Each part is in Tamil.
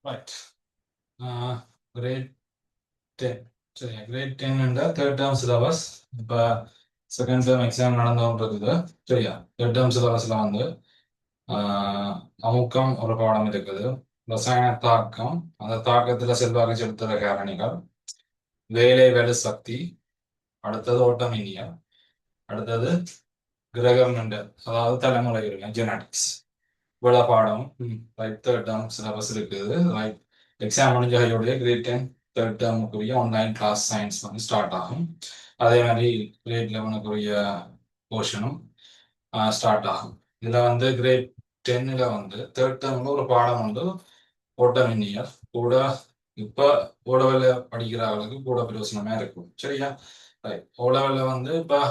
ரைட். கிரேட் 10. சரியா, கிரேட் 10 தேர்ட் டேர்ம் சிலபஸ். இப்போ செகண்ட் டேர்ம் எக்ஸாம் நடந்து கொண்டிருக்குது. சரியா, தேர்ட் டேர்ம் சிலபஸில் வந்து அமுக்கம் ஒரு பாடம் இருக்குது. ரசாயன தாக்கம், அந்த தாக்கத்தில் செல்வாக்கு செலுத்துகிற காரணிகள், வேலை வலு சக்தி, அடுத்தது ஓட்டமின்னியல், அடுத்தது கிரகமெண்ட் அதாவது தலைமுறை ஜெனடிக்ஸ். இவ்வளோ பாடம் ரைட் தேர்ட் டேர்ம் சிலபஸ் இருக்குது. ரைட், எக்ஸாம் முடிஞ்ச கையோடைய கிரேட் 10 தேர்ட் டேர்முக்குரிய ஆன்லைன் கிளாஸ் சயின்ஸ் வந்து ஸ்டார்ட் ஆகும். அதே மாதிரி கிரேட் 11க்குரிய போர்ஷனும் ஸ்டார்ட் ஆகும். இதில் வந்து கிரேட் 10ல் வந்து தேர்ட் டேர்மில் ஒரு பாடம் வந்து ஓட்டமின்னியல் கூட. இப்போ ஓலவெல்ல படிக்கிறவங்களுக்கு கூட பிரயோசனமாக இருக்கும். சரியா, ரைட். ஓலவெல்ல வந்து இப்போ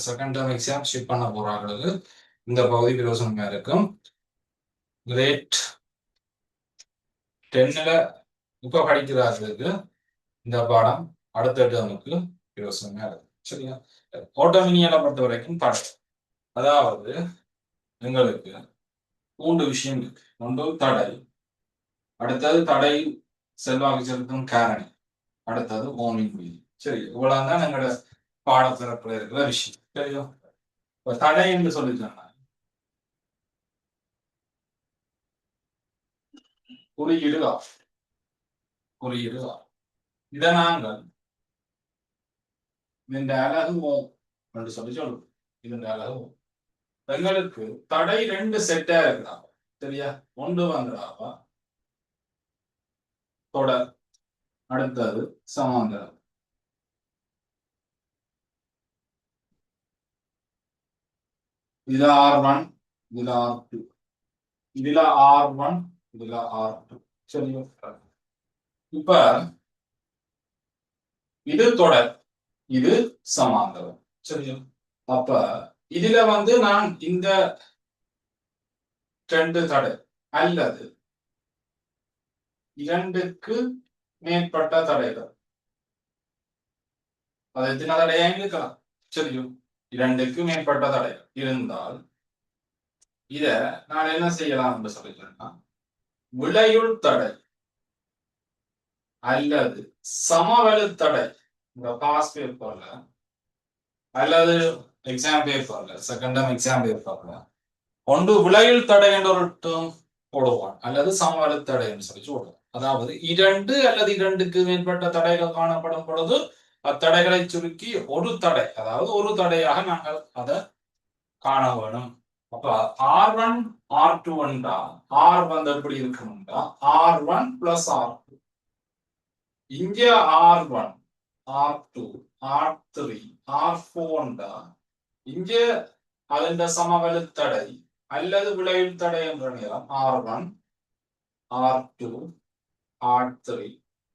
செகண்ட் டேர்ம் எக்ஸாம் ஷிப் பண்ண போறாங்களுக்கு இந்த பகுதி பிரயோசனமாக இருக்கும். கிரேட் 10ல் இப்போ படிக்கிறார்களுக்கு இந்த பாடம் அடுத்த டேர்முக்கு பிரயோசனமாக இருக்கும். சரியா, ஓட்டமினியலை பொறுத்த வரைக்கும் பாடம், அதாவது எங்களுக்கு 3 விஷயம் இருக்கு. ஒன்று தடை, அடுத்தது தடை செல்வாக்கு செலுத்தும் காரணி, அடுத்தது ஓமின் விதி. சரி, இவ்வளவு தான் எங்களோட பாடப்பிறப்புல இருக்கிற விஷயம். சரியா, இப்ப தடை என்று சொல்லிட்டாங்க குறியீடு ஆஃப், குறியீடு ஆஃப். இதை நாங்கள் இந்த அழகு ஓம் என்று சொல்லி சொல்லுவோம். இதன் அழகு ஓம். எங்களுக்கு தடை 2 செட்டா இருக்கிறாங்க. சரியா, ஒன்று வந்துடாவா தொடர், அடுத்தது சமாந்தரம். இதுல R1, இதுல R2, இதுல R1, இதுல R2. சரியா, இப்ப இது தொடர், இது சமாந்தரம். சரியா, அப்ப இதுல வந்து நான் இந்த 2 தடை அல்லது 2க்கு மேற்பட்ட தடைகள், அது எத்தனை தடையா இருக்கலாம். சரியா, 2க்கு மேற்பட்ட தடைகள் இருந்தால் இத நான் என்ன செய்யலாம் என்று சொல்லிக்கிறேன்னா, விளையுள் தடை அல்லது சமவெளி தடை. இந்த பாஸ் பேப்பர்ல அல்லது எக்ஸாம் பேப்பர்ல, செகண்ட் டேர்ம் எக்ஸாம் பேப்பர்ல ஒன்று விளையுள் தடை என்ற ஒரு டேர்ம் போடுவான், அல்லது சமவெளி தடை என்று சொல்லி சொல்லுவான். அதாவது 2 அல்லது 2க்கு மேற்பட்ட தடைகள் காணப்படும் பொழுது அத்தடைகளை சுருக்கி ஒரு தடை, அதாவது ஒரு தடையாக நாங்கள் அதை காண வேணும். அப்ப R1 R2 என்றா R வந்து எப்படி இருக்கும்டா R1 பிளஸ் R2. இங்க R1 R2 R3 R4 என்றா இங்க அதன் சமவெளி தடை அல்லது விளைவில் தடை என்ற நேரம் R1 R2 R3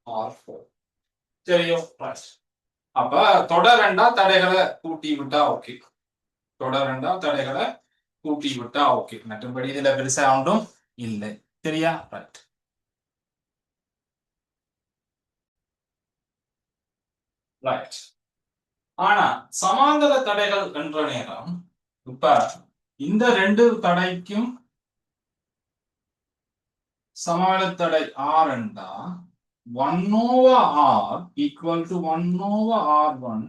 R4. சரியோ, அப்ப தொடரண்டா தடைகளை கூட்டி விட்டா ஓகே, தொடரண்டா தடைகளை கூட்டி விட்டா ஓகே, மற்றபடி இதுல பெருசா ஒன்றும் இல்லை. சரியா, ரைட். ரைட். ஆனா சமாந்தர தடைகள் என்ற நேரம் இப்ப இந்த 2 தடைக்கும் சமவெளி தடை R என்றா 1 over R equal to 1 over R1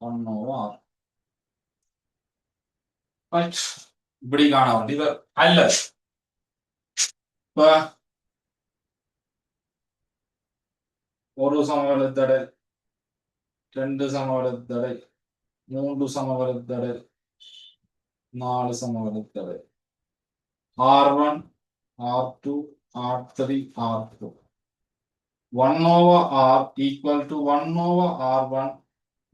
1 over R. Right, இப்படி காண வேண்டியது அல்ல. இப்ப ஒரு சமவெளி தடை, 2 சமவெளி தடை, 3 சமவெளி தடை, 4 சமவெளி தடை, R1 R2 R3 R4. 1 over R equal to 1 over R1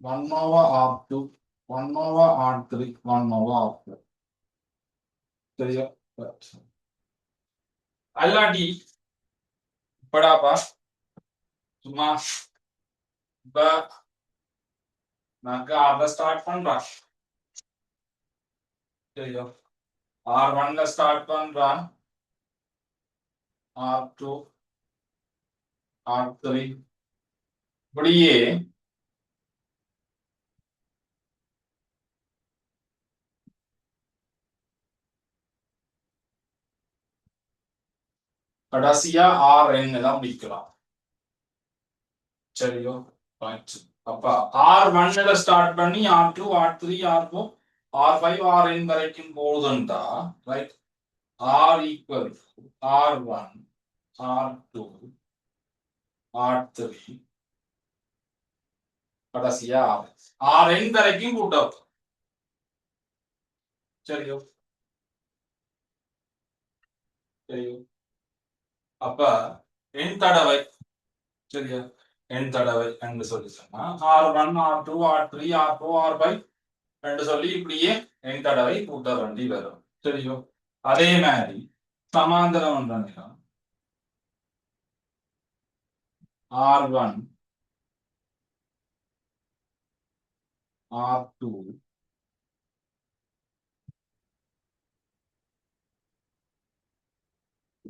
1 over R2 1 over R3 1 over R4. சரியா, அல்லாட்டி படாப்பா சும்மா இப்ப நாங்க அதை ஸ்டார்ட் பண்றோம். சரியா, R1ல ஸ்டார்ட் பண்றான், R2 R3 இப்படியே கடைசியா RN தான் முடிக்கலாம். சரியோ? ரைட். அப்ப R1ல ஸ்டார்ட் பண்ணி R2, R3, R4, R5, RN வரைக்கும் போகுதுண்டா, right? R equal to R1, R2, R3, கடைசியா RN வரைக்கும் கூட்டம். சரியோ? சரியோ? அப்ப n தடவை, சரியா? n தடவை என்று சொல்லி சொன்னா R1, R2, R3, R4, R5 என்று சொல்லி இப்படியே n தடவை கூட்ட வேண்டி வரும். சரியோ? அதே மாதிரி சமாந்தரம் என்ற நிலம் R1, R2,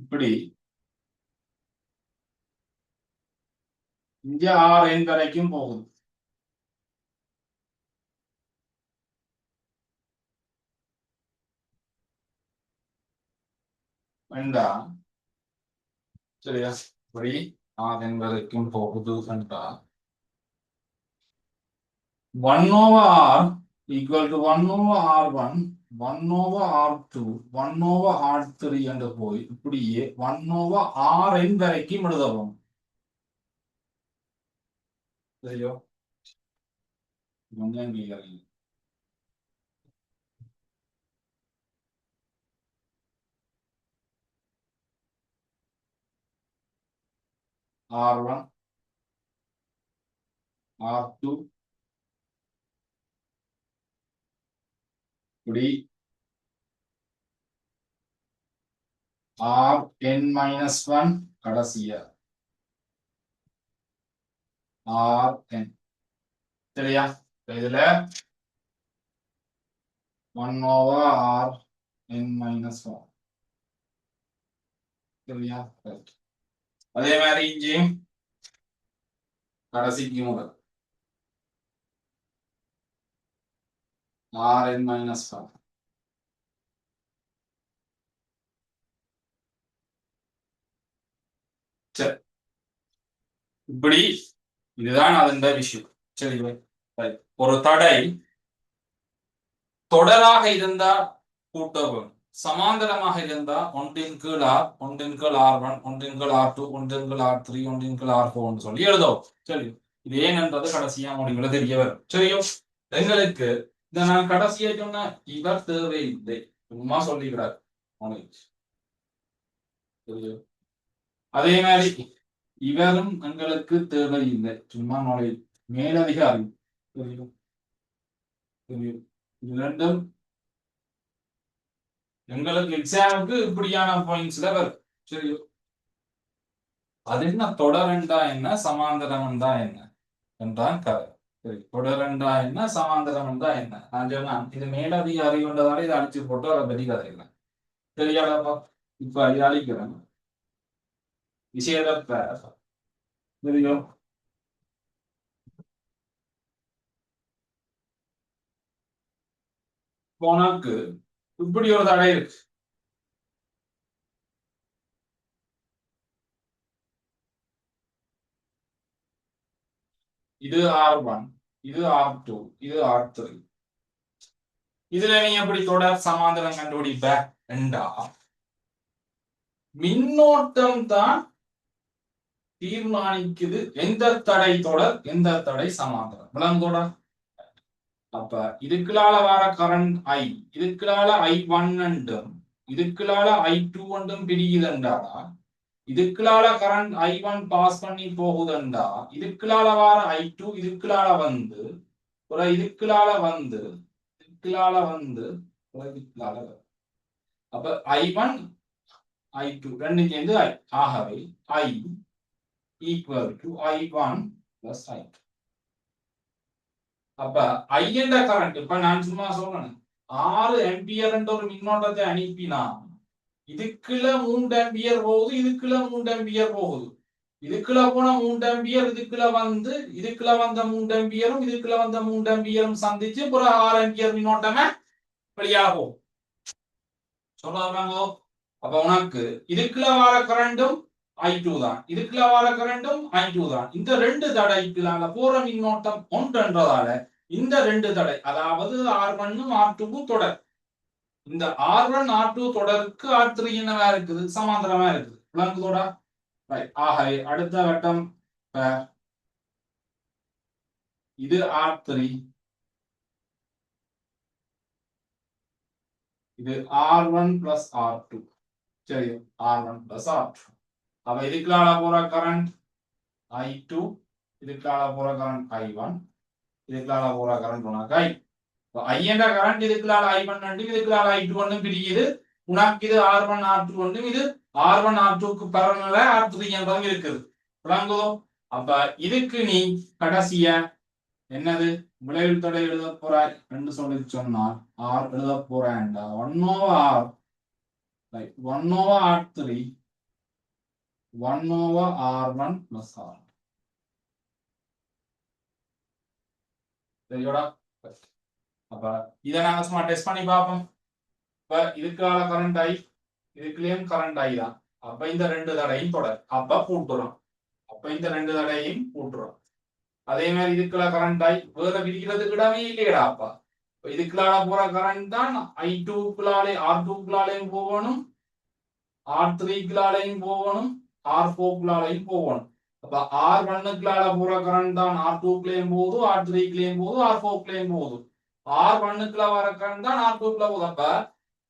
இப்படி இங்க RN வரைக்கும் போகுது. வேண்டாம், சரியா? இப்படி RN வரைக்கும் போகுது என்றா 1 over R equal to 1 over R1, 1 over R2, 1 over R3 என்று போய் இப்படியே 1 over RN வரைக்கும் எழுதவும். சரியோ? கொஞ்சம் கிளியர். R1, R2, இப்படி Rn-1 கடைசியா Rn, சரியா? இதுல 1 over Rn-1, சரியா? அதே மாதிரி இங்கேயும் கடைசிக்கு முதல் Rn-1. சரி, இப்படி இதுதான் அதன் விஷயம். சரி, ஒரு தடை தொடராக இருந்தா கூட்டவும், சமாந்தரமாக இருந்தா ஒன்றின் கீழ் R, ஒன்றின் கீழ் R1, ஒன்றின் கீழ் R2, ஒன்றின் கீழ் R3, ஒன்றின் கீழ் R4 சொல்லி எழுதவும். சரி, இது ஏனென்றது கடைசியா முடிவுல தெரிய வரும். சரியோ? எங்களுக்கு இந்த நான் கடைசியா சொன்ன இவர் தேவையில்லை, சும்மா சொல்லிக்கிறார். சரியோ? அதே மாதிரி இவரும் எங்களுக்கு தேவையில்லை, சும்மா நாலேஜ், மேலதிகாரி. தெரியும்? தெரியும்? இது ரெண்டும் எங்களுக்கு எக்ஸாமுக்கு இப்படியான பாயிண்ட்ஸ்ல வரும். சரியோ? அது என்ன தொடரண்டா என்ன, சமாந்தரம் என்றா என்ன என்றான் கதை. சரி, தொடரண்டா என்ன, சமாந்தரம் என்றா என்ன? நான் சொன்னேன் இது மேலதிகாரி கொண்டதால இதை அழிச்சு போட்டு அதை பற்றி கதை இல்லை. சரியாடாப்பா? இப்ப இதை அழிக்கிறேன் விஷயத்த. தெரியும்? உனக்கு இப்படி ஒரு தடை இருக்கு. இது R1, இது R2, இது R3. இதுல நீ எப்படி தொடர் சமாந்தரம் கண்டுபிடிப்ப என்றா மின்னோட்டம் தான் தீர்மானிக்குது எந்த தடை தொடர், எந்த தடை சமாந்தரம். விளங்கோட? அப்ப இதுக்குள்ளால வர கரண்ட் I, இதுக்குள்ளால I1 என்றும் இதுக்குள்ளால I2 என்றும் பிரியுதுண்டா, இதுக்குள்ளால கரண்ட் I1 பாஸ் பண்ணி போகுதுண்டா, இதுக்குள்ளால வர I2 இதுக்குள்ளால வந்து இதுக்குள்ளால வந்து இதுக்குள்ளால வந்து இதுக்குள்ளால. அப்ப I1 I2 ரெண்டு சேர்ந்து I, ஆகவே I equal to I1 plus I2. அப்ப I என்ற கரண்ட், இப்ப நான் சும்மா சொல்றேன், 6 ஆம்பியர் என்ற ஒரு மின்னோட்டத்தை அனுப்பினா இதுக்குள்ள 3 ஆம்பியர் போகுது, இதுக்குள்ள 3 ஆம்பியர் போகுது, இதுக்குள்ள போன 3 ஆம்பியர் இதுக்குள்ள வந்து இதுக்குள்ள வந்த 3 ஆம்பியரும் இதுக்குள்ள வந்த 3 ஆம்பியரும் சந்திச்சு பிறகு 6 ஆம்பியர் மின்னோட்டமே வெளியாகும். சொல்றாங்க. அப்ப உனக்கு இதுக்குள்ள வர கரண்டும் I2 தான், இதுக்குள்ள வர கரண்டும் I2 தான். இந்த ரெண்டு தடைக்குள்ளால போற மின்னோட்டம் ஒன்றென்றதால இந்த ரெண்டு தடை, அதாவது R1 R2 தொடர், இந்த R1 R2 தொடருக்கு R3 என்னவா இருக்குது, சமாந்தரமா இருக்குது. விளங்குதோடா? ஆகவே அடுத்த வட்டம் இது R3, இது R1 plus R2. சரி, R1 plus R2. அப்ப இதுக்குள்ளால போற கரண்ட் I2, இதுக்குள்ளால போற கரண்ட் I1, இதுக்குள்ளால போற கரண்ட் உனக்கு I. I என்ற கரண்ட் இதுக்குள்ளால I1 ஒன்று, இதுக்குள்ளால I2 ஒன்று பிரிக்குது. உனக்கு இது R1 R2 ஒன்று, இது R1 R2க்கு பரவலா R3 என்றதும் இருக்குது. விளங்குதோ? அப்ப இதுக்கு நீ கடைசிய என்னது விளைவு தடை எழுத போறாய் என்று சொல்லி சொன்னால் R எழுத போறேன்டா 1/R, 1/R3, 1/R1 plus R. சரியோடா? அப்ப இதை நாங்க சும்மா டெஸ்ட் பண்ணி பார்ப்போம். இப்ப இதுக்கான கரண்ட் I, இதுக்குள்ளேயும் கரண்ட் I தான். அப்ப இந்த ரெண்டு தடையும் தொடர், அப்ப கூட்டுறோம். அப்ப இந்த ரெண்டு தடையும் கூட்டுறோம். அதே மாதிரி இதுக்குள்ள கரண்ட் I வேற பிரிக்கிறதுக்கு இடமே இல்லையடா. அப்ப இதுக்குள்ளால போற கரண்ட் தான் I2க்குள்ளாலே R2க்குள்ளாலையும் போகணும், R3க்குள்ளாலையும் போகணும், R4க்குள்ளாலையும் போகணும். அப்ப R1க்குள்ளால போற கரண்ட் தான் R2க்குள்ளேயும் போகுது, R3க்குள்ளேயும் போகுது, R4க்குள்ளேயும் போகுது. R1க்குள்ள வர கரண்ட் தான் R2க்குள்ள போகுது. அப்ப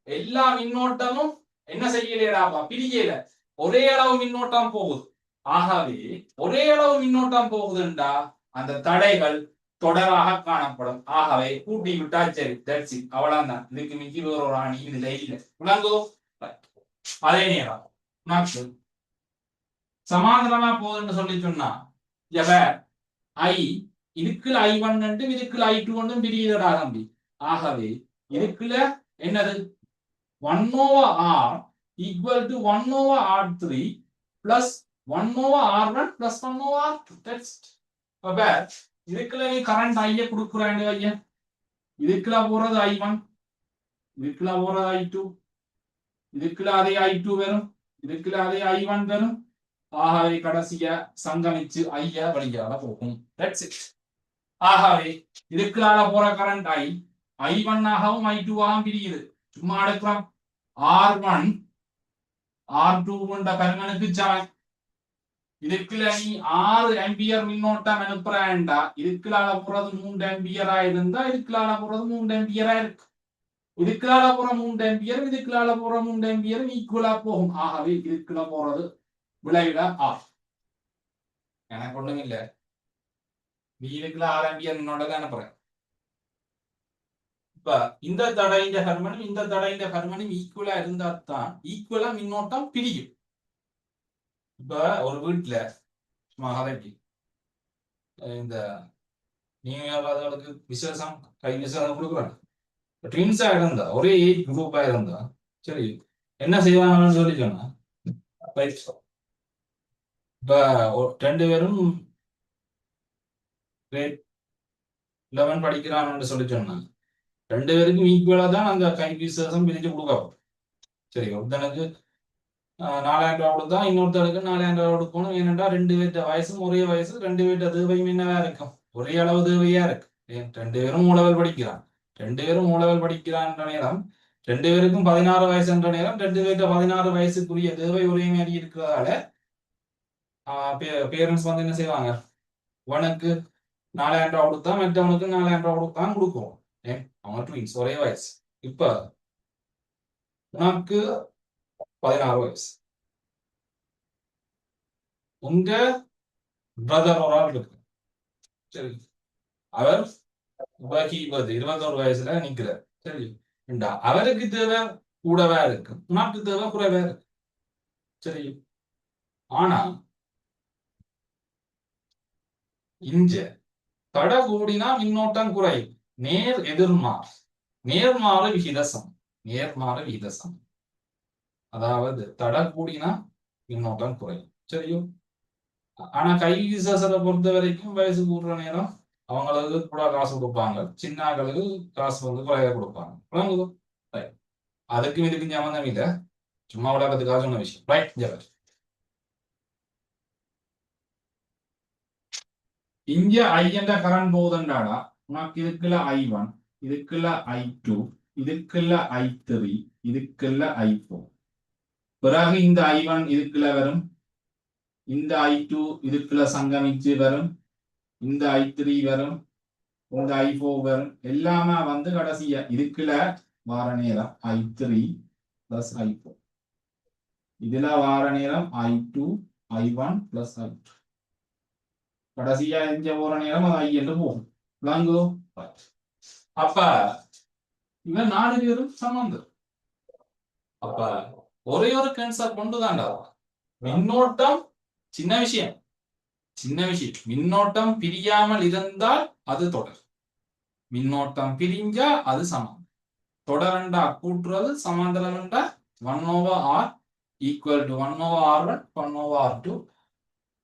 எல்லா மின்னோட்டமும் என்ன செய்யலையடாப்பா, பிரியல, ஒரே அளவு மின்னோட்டம் போகுது. ஆகவே ஒரே அளவு மின்னோட்டம் போகுதுண்டா அந்த தடைகள் தொடராக காணப்படும். ஆகவே கூட்டி விட்டா சரி, தட்ஸ் இட், அவ்வளவுதான். இதுக்கு மிஞ்சி வேற ஒரு ஆணி இதுல இல்லை. விளங்குதோ? அதே நேரம் உனக்கு சமாந்தரமா போகுதுன்னு சொல்லி சொன்னா I இதுக்குள்ள I1 என்றும் இதுக்குள்ள I2 என்றும் பிரியுதடா தம்பி. ஆகவே இதுக்குள்ள என்னது 1/R equal to 1/R3 plus 1/R1 plus 1/R2. That's it. அப்ப இதுக்குள்ள நீ கரண்ட் I கொடுக்குறாங்க ஐயா, இதுக்குள்ள போறது I1, இதுக்குள்ள போறது I2, இதுக்குள்ள அதே I2 வரும், இதுக்குள்ள அதே I1 வரும். ஆகவே கடைசியா சங்கமிச்சு ஐயா வழியால போகும். That's it. ஆகவே இதுக்குள்ளால போற கரண்ட் I1 ஆகவும் I2 ஆகவும் பிரியுது. சும்மா எடுக்கலாம். R1 R2 கொண்ட பெருமனுக்கு சமம். இதுக்குள்ள நீ 6 ஆம்பியர் மின்னோட்டம் அனுப்புறேன்டா, இதுக்குள்ளால போறது 3 ஆம்பியரா இருந்தா இதுக்குள்ளால போறது 3 ஆம்பியரா இருக்கு. இதுக்குள்ளால போற 3 ஆம்பியர், இதுக்குள்ளால போற 3 ஆம்பியர் ஈக்குவலா போகும். ஆகவே இதுக்குள்ள போறது விளைவிட R. எனக்கு ஒண்ணும் இல்ல, நீ இதுக்குள்ள 6 ஆம்பியர் மின்னோட்டம் அனுப்புறேன். இப்ப இந்த தடைந்த ஹர்மனும் இந்த தடைந்த ஹர்மனும் ஈக்குவலா இருந்தா தான் ஈக்குவலா மின்னோட்டம் பிரியும். இப்ப ஒரு வீட்டுல மகாதேவி இந்த நீங்களுக்கு விசேஷம் கை விசேஷம் கொடுக்குறாங்க. ட்வின்ஸா இருந்தா ஒரே ஏஜ் குரூப்பா இருந்தா சரி என்ன செய்வாங்கன்னு சொல்லி சொன்னா, இப்ப 2 பேரும் கிரேட் 11 படிக்கிறான்னு சொல்லி சொன்னா 2 பேருக்கும் ஈக்குவலா தான் அந்த கை விசேஷம் பிரிச்சு கொடுக்கப்படும். சரி, ஒருத்தனுக்கு 4000 ரூபா கொடுத்தா இன்னொருத்தருக்கு 4000 ரூபா கொடுக்கணும். ஏனென்றா 2 பேர்த்த வயசும் ஒரே வயசு, 2 பேர்த்த தேவையும் என்னவா இருக்கும், ஒரே அளவு தேவையா இருக்கு. 2 பேரும் மூலவர் படிக்கிறான், 2 பேரும் மூலவர் படிக்கிறான்ற நேரம் 2 பேருக்கும் 16 வயசு என்ற நேரம் 2 பேர்த்த 16 வயசுக்குரிய தேவை ஒரே மாதிரி இருக்கிறதால பேரண்ட்ஸ் வந்து என்ன செய்வாங்க, உனக்கு 4000 ரூபா கொடுத்தா மற்றவனுக்கு 4000 ரூபா கொடுத்தான் கொடுக்கும். அவங்க ட்வின்ஸ் ஒரே வயசு. இப்ப உனக்கு 16 வயசு, உங்க பிரதர் ஒரு ஆள் இருக்கு. சரி, அவர் 21 வயசுல நிக்கிறார். சரி, அவருக்கு தேவை கூடவா இருக்கு, உனக்கு தேவை குறைவா இருக்கு. சரி, ஆனா இங்க தடை கூடினா மின்னோட்டம் குறையும். நேர் எதிர்மாறு, நேர்மாறு விகிதசம், நேர்மாறு விகிதசம். அதாவது தடை கூடினா மின்னோட்டம் குறையும். சரியோ? ஆனா கை விசேஷத்தை பொறுத்த வரைக்கும் வயசு கூடுற நேரம் அவங்களுக்கு கூட காசு கொடுப்பாங்க, சின்னாக்களுக்கு காசு வந்து குறைய கொடுப்பாங்க. அதுக்கும் இதுக்கும் சம்பந்தம் இல்லை. சும்மா விளக்கத்துக்காக சொன்ன விஷயம் ரைட். இங்க ஐ என்ற கரண்ட் போகுதுண்டாடா உனக்கு இதுக்குள்ள I1, இதுக்குள்ள I2, இதுக்குள்ள I3, இதுக்குள்ள I4. பிறகு இந்த I1 இதுக்குள்ள வரும், இந்த I2 இதுக்குள்ள சங்கமிச்சு வரும், இந்த I3 வரும், இந்த I4 வரும். எல்லாமே வந்து கடைசியா இதுக்குள்ள வார நேரம் I3 plus I4, இதுல வார நேரம் I2, I1 plus I2. கடைசியா இங்க போற நேரம் அது I என்று போகும். விளங்கோ? அப்ப இவன் 4 பேரும் சமந்தர். அப்ப ஒரே ஒரு கேன்சர் கொண்டுதான்டா. மின்னோட்டம் சின்ன விஷயம், சின்ன விஷயம். மின்னோட்டம் பிரியாமல் இருந்தால் அது தொடர், மின்னோட்டம் பிரிஞ்சா அது சமம். தொடரண்டா கூட்டுறது, சமாந்தரம்டா 1/r equal to 1/r1, 1/r2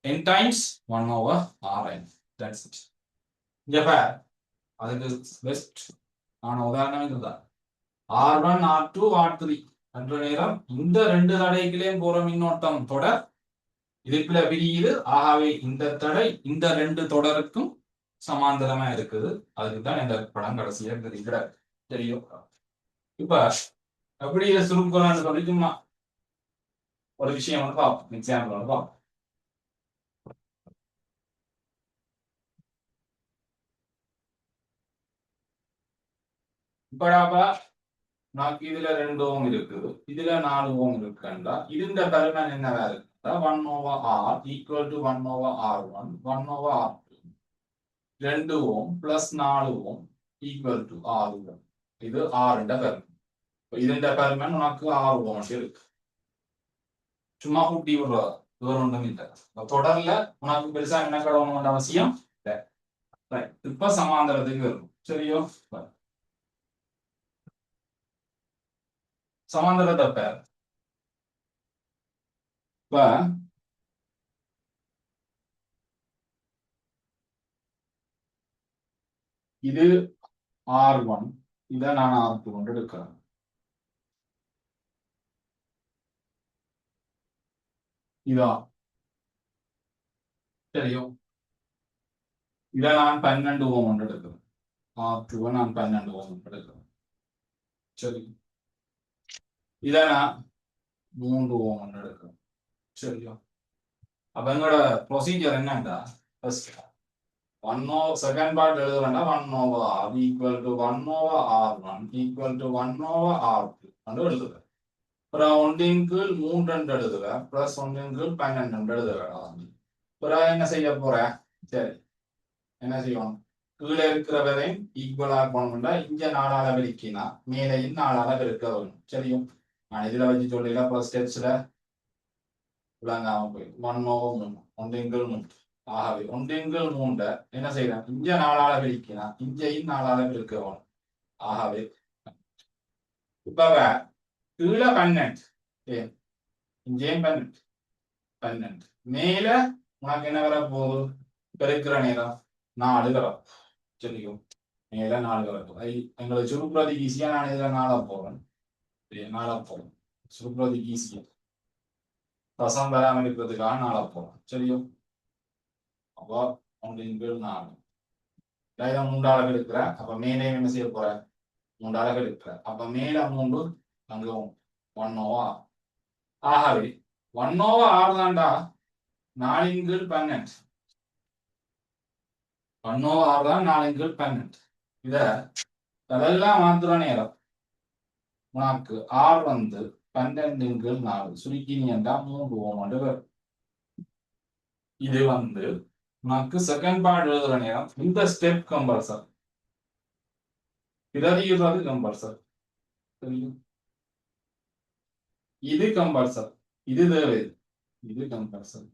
n times 1/rn. That's it. இங்க பார், அதுக்கு பெஸ்ட் ஆன உதாரணம் இதுதான். R1, R2, R3 என்ற நேரம் இந்த ரெண்டு தடைகளையும் போற மின்னோட்டம் தொடர், இதுக்குள்ள பிரியுது. ஆகவே இந்த தடை இந்த ரெண்டு தொடருக்கும் சமாந்தரமா இருக்குது. அதுக்கு தான் இந்த படம் கடைசியா தெரிகிறது. தெரியும். இப்ப எப்படி இதை சுருக்கலாம்னு சொல்லி சும்மா ஒரு விஷயம் வந்து பார்ப்போம், எக்ஸாம்பிள் வந்து பார்ப்போம். இப்படாப்பா நமக்கு இதுல 2 ஓம் இருக்குது, இதுல 4 ஓம் இருக்குண்டா இதுண்ட பருமன் என்னவா இருக்குண்டா 1/r equal to 1/r1, 1/r2, 2 ohm plus 4 ohm equal to 6 ohm. இது 6 பருமன். இதுண்ட பருமன் உனக்கு 6 ஓம் இருக்கு. சும்மா கூட்டி விடுறது, வேற ஒன்றும் இல்லை. தொடர்ல உனக்கு பெருசா என்ன கடவுள் அவசியம் இல்லை. இப்ப சமாந்தரத்துக்கு வரும். சரியோ? சமாந்தரத்தை பேர் இப்ப இது R1, இதை நான் R2 கொண்டு எடுக்கிறேன். இதா தெரியும். இதை நான் 12 ஓம் கொண்டு எடுக்கிறேன். R2 நான் 12 ஓம் கொண்டு எடுக்கிறேன். சரி, இதை நான் 3 ஓம் கொண்டு எடுக்கிறேன். சரியா? அப்ப எங்களோட ப்ரொசீஜர் என்னண்டா, ஃபர்ஸ்ட் 1/, செகண்ட் பார்ட் எழுதுறேன்னா 1/r equal to 1/r1 equal to 1/r2 என்று எழுதுவேன். அப்புறம் 1 கீழ் 3 என்று எழுதுவேன், பிளஸ் 1 கீழ் 12 எழுதுவேன். அப்புறம் என்ன செய்ய போறேன்? சரி, என்ன செய்யணும்? கீழே இருக்கிறவரையும் ஈக்குவலா போனோம்னா இங்க 4ஆல பெருக்கினா மேலையும் 4ஆல பெருக்க வேணும். சரியும்? நான் இதுல வச்சு சொல்லல, ஃபர்ஸ்ட் ஸ்டெப்ஸ்ல விளங்காம போய் 1/3, 1 கீழ் 3. ஆகவே 1 கீழ் 3 என்ன செய்யறேன்? இங்க 4ஆல பெருக்கினா இங்கேயும் 4ஆல பெருக்க வேணும். ஆகவே இப்ப கீழே 12, இங்கேயும் 12, மேல உனக்கு என்ன வர போகுது? பெருக்கிற நேரம் 4 வரும். சரியும்? மேல 4 வரும். எங்களுக்கு சுருக்குறதுக்கு ஈஸியா நான் இதுல 4 போறேன். 4 போறேன் சுருக்குறதுக்கு ஈஸியா, ரசம் வராம இருக்கிறதுக்காக 4 போறேன். சரியும்? அப்போ 1 கீழ் 4 இதை 3ஆல பெருக்கிறேன். அப்ப மேலே என்ன செய்ய போறேன்? 3ஆல பெருக்கிறேன். அப்ப மேல 3 அங்க 1/r. ஆகவே 1/r தான்டா 4 கீழ் 12. 1/r தான் 4 கீழ் 12. இத அதெல்லாம் மாத்துற நேரம் உனக்கு R வந்து 12 கீழ் 4 சுருக்கினியண்டா 3 ஓம் வரும். இது வந்து உனக்கு செகண்ட் பார்ட் எழுதுற நேரம் இந்த ஸ்டெப் கம்பல்சர், பிரதியுறது கம்பல்சர். தெரியும்? இது கம்பல்சர், இது தேவை, இது கம்பல்சர்.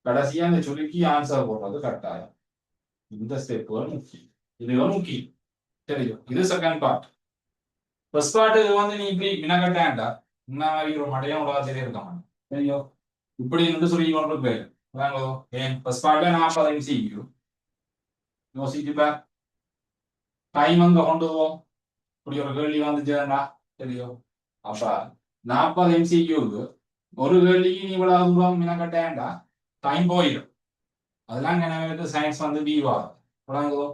கடைசியா இந்த சுருக்கி ஆன்சர் போடுறது கட்டாயம். இந்த ஸ்டெப்புகள் முக்கியம், இதுவும் முக்கியம். தெரியும்? இது செகண்ட் பார்ட். ஃபர்ஸ்ட் பார்ட் வந்து நீ இப்படி வினகட்டாண்டா இந்த மாதிரி ஒரு மடையும் உலகத்திலே இருக்க மாட்டேன். தெரியும்? இப்படி இருந்து சொல்லி கொண்டு போயிடும். ஏன் ஃபர்ஸ்ட் பார்ட்ல 40 MCQ யோசிச்சுப்ப, டைம் அங்க கொண்டு போவோம். இப்படி ஒரு கேள்வி வந்துச்சுடா. தெரியும்? அப்ப 40 MCQக்கு ஒரு கேள்விக்கு நீ இவ்வளவு தூரம் மினக்கட்டேன்டா டைம் போயிடும். அதெல்லாம் எனக்கு சயின்ஸ் வந்து வீவா தொடங்குதோ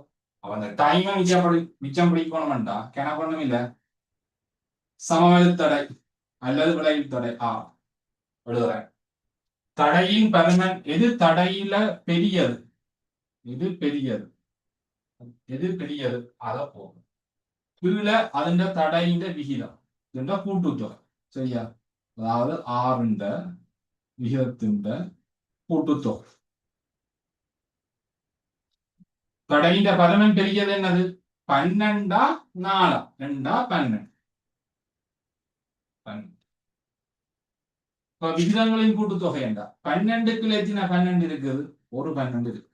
அவன் அந்த டைமை மிச்சம் பிடிக்கணும்டா கிணக்கொண்ணும் இல்லை. சமவெளி தடை அல்லது விளைவு தடை எழுதுறேன். தடையின் பருமன் எது தடையில பெரியது, எது பெரியது, எது பெரியது அத போகும். கீழே അതിന്റെ தடையிന്റെ விகிதம் ഇതിന്റെ കൂട്ടുதொகை சரியா. அதாவது ஆறுண்ட விகிதத்திൻ്റെ കൂട്ടുதொகை. தடையிന്റെ பருமன் பெரியது என்னது 12 4 2 12. இப்ப விகிதங்களின் கூட்டுத்தொகை என்ன 12க்குள்ள எத்தனை 12 இருக்குது, ஒரு 12 இருக்கு.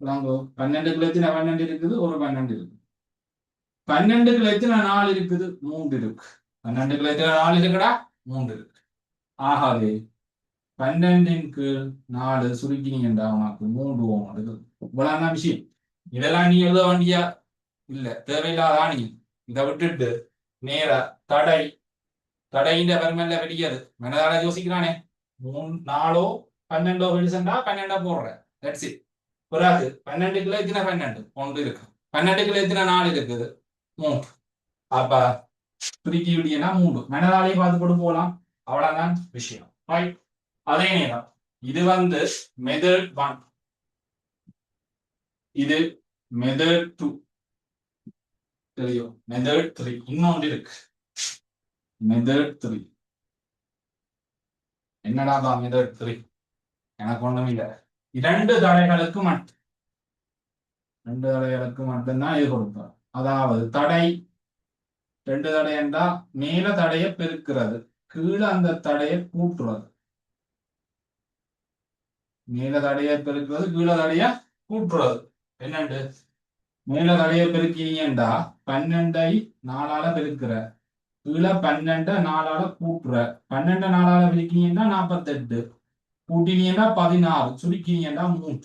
12க்குள்ள எத்தனை 12 இருக்குது, ஒரு 12 இருக்கு. 12க்குள்ள எத்தனை 4 இருக்குது, 3 இருக்கு. 12க்குள்ள எத்தனை 4 இருக்குடா, 3 இருக்கு. ஆகவே 12ன் கீழ் 4 சுருக்கினீங்கடா உனக்கு 3 ஓம் இருக்குது. இவ்வளவுதான் விஷயம். இதெல்லாம் நீ எழுத வேண்டிய இல்ல, தேவையில்லாத நீ இதை விட்டுட்டு நேர தடை தடையின் பருமன்ல பெரியது மனதால யோசிக்கிறானே 4 12 பெருசண்டா 12 போடுறேன். That's it. பிறகு 12க்குள்ள எத்தனை 12 ஒன்று இருக்கு. 12க்குள்ள எத்தனை 4 இருக்குது, 3. அப்ப பிரிக்கி விடியனா 3 மனதாலே பார்த்து கொண்டு போகலாம். அவ்வளவுதான் விஷயம். ரைட். அதே நேரம் இது வந்து மெத்தட் 1, இது மெத்தட் 2 தெரியும். மெத்தட் 3 இன்னொன்று இருக்கு. மெத்தட் 3 என்னடா மெத்தட் 3 எனக்கு ஒண்ணும் இல்லை. 2 தடைகளுக்கு மட்டும் 2 தடைகளுக்கு மட்டும்தான் இது கொடுப்போம். அதாவது தடை 2 தடை என்றா மேல தடையை பெருக்கிறது, கீழே அந்த தடையை கூட்டுறது. மேல தடையை பெருக்கிறது, கீழே தடையை கூட்டுறது. என்னண்டு மேல தடையை பெருக்கினீங்கண்டா 12ஐ 4ஆல பெருக்கிற, கீழே 12 4ஆல கூட்டுற. 12 4ஆல பெருக்கினீங்கன்னா 48, கூட்டினீங்கன்னா 16, சுருக்கினீங்கன்னா 3.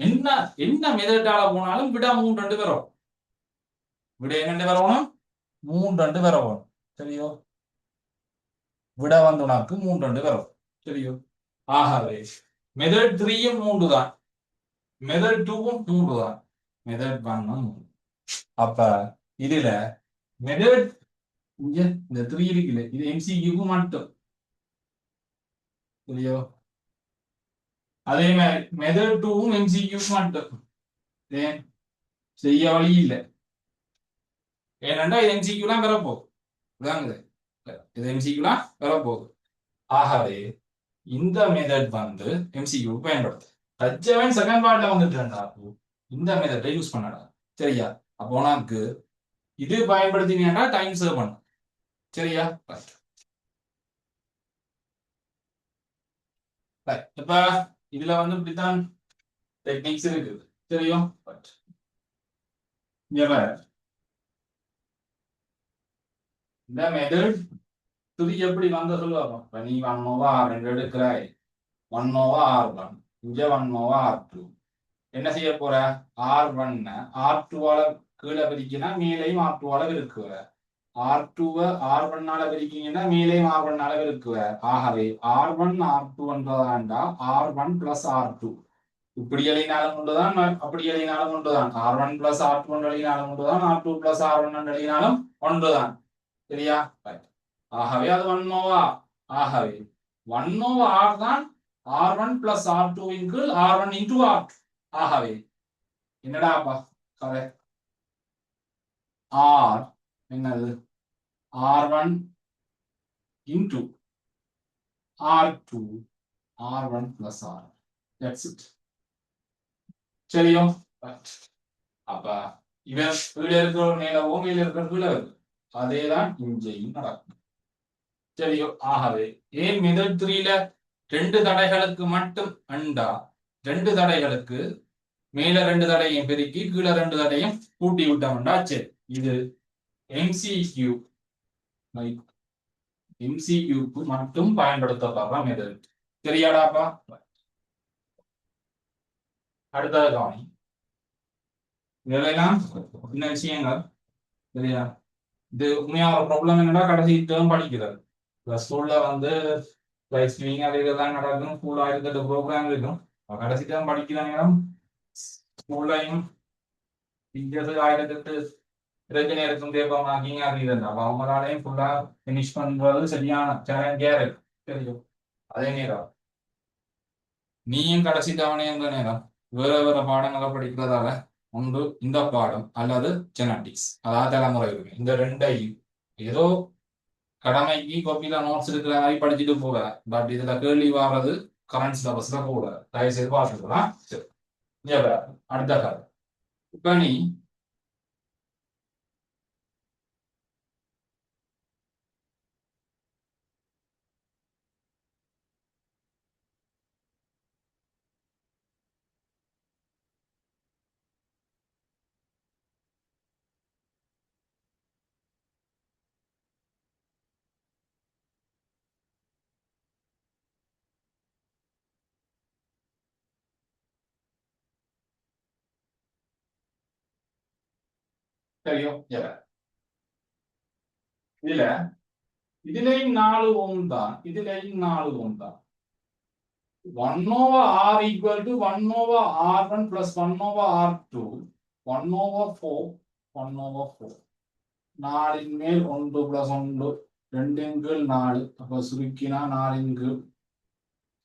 என்ன என்ன மெதட்டால போனாலும் விட 3 வரும். விட எங்க வரணும், 3 வரணும். சரியோ, விட வந்து உனக்கு 3 வரும். சரியோ. ஆகவே மெதட் 3யும் 3 தான், மெதட் 2வும் 3 தான், மெதட் 1ம் 3. அப்ப இதுல மெதட் இந்த 3 இருக்குல்ல, இது MCQ மட்டும். சரியோ. அதே மாதிரி மெதட் 2வும் MCQ மட்டும். ஏன் செய்ய வழி இல்லை. ஏனென்றா இது MCQலாம் வரப்போகுது. இது MCQலாம் வரப்போகுது. ஆகவே இந்த மெத்தட் வந்து MCQ பயன்படுத்து. தச்சவன் செகண்ட் பார்ட்ல வந்துட்டு இந்த மெத்தடை யூஸ் பண்ணடா. சரியா. அப்போ உனக்கு இது பயன்படுத்தினீங்கன்னா டைம் சேவ் பண்ணும். சரியா. இப்ப இதுல வந்து இப்படித்தான் டெக்னிக்ஸ் இருக்குது. தெரியும். இந்த மெத்தட் 3 எப்படி வந்த சொல்லுவாங்க. இப்ப நீ 1/2 எடுக்கிறாய், 1/r1, இங்க 1/r2. என்ன செய்ய போற, R1 R2ஆல கீழே பிரிக்கினா மேலையும் R2ஆல பெருக்குவ, R2 R1ஆல பிரிக்கிங்கன்னா மேலையும் R1ஆல பெருக்குவ. ஆகவே R1 R2 என்றதாண்டா R1 + R2. இப்படி எழுதினாலும் ஒன்றுதான், அப்படி எழுதினாலும் ஒன்றுதான். R1 + R2 எழுதினாலும் ஒன்றுதான், R2 + R1 எழுதினாலும் ஒன்றுதான். சரியா. ஆகவே அது 1/r. ஆகவே 1/r தான் R1 + R2 இன் கீழ் R1 × R2. ஆகவே என்னடாப்பா கரெக்ட். R என்னது, R1 × R2, R1 + R. That's it. சரியோ. அப்ப இவன் கீழே இருக்கிற மேலவோ மேல இருக்கிற கீழே இருக்கு, அதேதான் இங்கேயும் நடக்கும். சரியோ. ஆகவே ஏன் மெத்தட் 3ல 2 தடைகளுக்கு மட்டும் அண்டா 2 தடைகளுக்கு மேல 2 தடையும் பெருக்கி கீழே 2 தடையும் கூட்டி விட்டோம்டா. சரி. இது MCQக்கு மட்டும் பயன்படுத்தப்படுற மெத்தட். சரியாடாப்பா. அடுத்தது கவனி. இதெல்லாம் சின்ன விஷயங்கள். சரியா. இது உண்மையான ஒரு ப்ராப்ளம் என்னன்னா கடைசி டேர்ம் படிக்கிறது. ஸ்கூல்ல வந்து லைஃப் ஸ்விங் அது இதெல்லாம் நடக்கும், ஸ்கூல் 1008 ப்ரோக்ராம் இருக்கும். கடைசி டேர்ம் படிக்கிற நேரம் ஸ்கூல்லையும் டீச்சர்ஸ் 1008 பிரச்சனை இருக்கும் தேப்பமாக்கிங்க அப்படிங்கிறது. அப்போ அவங்களாலையும் ஃபுல்லா ஃபினிஷ் பண்றது சரியான சேலஞ்சா இருக்கு. தெரியும். அதே நேரம் நீயும் கடைசி தவணையும் நேரம் வேற வேற பாடங்களை படிக்கிறதால ஒன்று இந்த பாடம் அல்லது ஜெனடிக்ஸ் அதாவது தலைமுறை இருக்கு. இந்த ரெண்டையும் ஏதோ கடமைக்கு கோப்பில நோட்ஸ் இருக்கிற மாதிரி படிச்சுட்டு போற. பட் இதுல கேள்வி வாரது கரண்ட் சிலபஸ்ல கூட தயவு செய்து பார்த்துக்கலாம். சரி, இங்க பாரு. அடுத்த கதை. இப்ப நீ தெரியும் இதுல இதுலயும் 4 ஓம் தான், இதுலயும் 4 ஓம் தான். 1 over r equal to 1 over r1 plus 1 over r2, 1 over 4, 1 over 4. 4 மேல் 1 plus 1, 2 கீழ் 4. அப்ப சுருக்கினா 4 கீழ்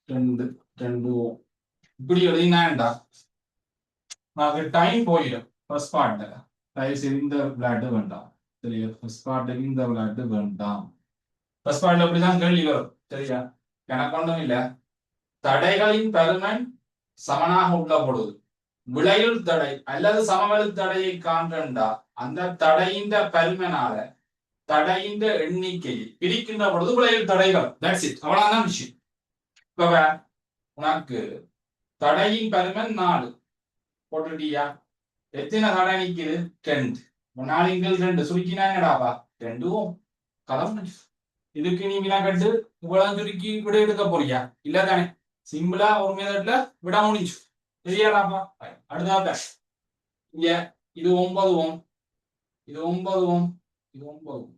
2, 2 ஓம். இப்படி எழுதினாண்டா நமக்கு டைம் போயிடும். ஃபர்ஸ்ட் பார்ட்ல தயவு செய்து இந்த விளையாட்டு வேண்டாம். சரியா? ஃபர்ஸ்ட் பார்ட்டுக்கு இந்த விளையாட்டு வேண்டாம். ஃபர்ஸ்ட் பார்ட்ல அப்படிதான் கேள்வி வரும். சரியா? எனக்கு ஒன்றும் இல்லை. தடைகளின் பருமன் சமனாக உள்ள பொழுது விளையுள் தடை அல்லது சமவெளி தடையை காண்றா அந்த தடையின் பருமனால தடையின் எண்ணிக்கையை பிரிக்கின்ற பொழுது விளையுள் தடைகள். That's it. அவ்வளவுதான் விஷயம். இப்ப உனக்கு தடையின் பருமன் 4 போட்டுட்டியா? எத்தனை தடை நிக்குது? 2. 4 2 சுருக்கினா என்னடாப்பா? 2 கதம். இதுக்கு நீ வினா கட்டு இவ்வளவு சுருக்கி விட எடுக்க போறியா? இல்ல தானே? சிம்பிளா ஒரு மெத்தட்ல விட முடிஞ்சு. சரியாடாப்பா? அடுத்த இங்க இது 9 ஓம், இது 9 ஓம், இது 9 ஓம்.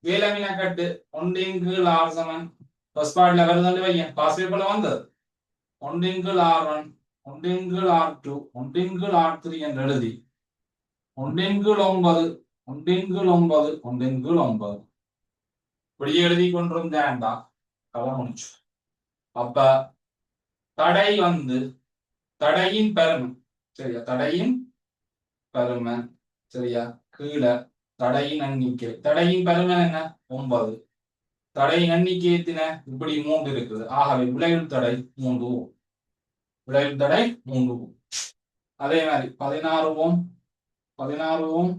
வேலை வினா கட்டு 1 கீழ் r சமன் ஃபர்ஸ்ட் பார்ட்ல வருதுன்னு வையன். பாஸ் பேப்பர்ல வந்தது 1 கீழ் r1, 1 கீழ் r2, 1 கீழ் r3 என்று எழுதி 1 கீழ் 9, 1 கீழ் 9, 1 கீழ் 9 இப்படி எழுதி கொண்டிருந்தேன்டா கதை முடிச்சு. அப்ப தடை வந்து தடையின் பருமன். சரியா? தடையின் பருமன். சரியா? கீழே தடையின் எண்ணிக்கை. தடையின் பருமன் என்ன? 9. தடையின் எண்ணிக்கை எத்தனை? இப்படி 3 இருக்குது. ஆகவே விளைவுள் தடை 3 ஓம். விளைவுள் தடை 3 ஓம். அதே மாதிரி 16 ஓம், 16 ஓம்,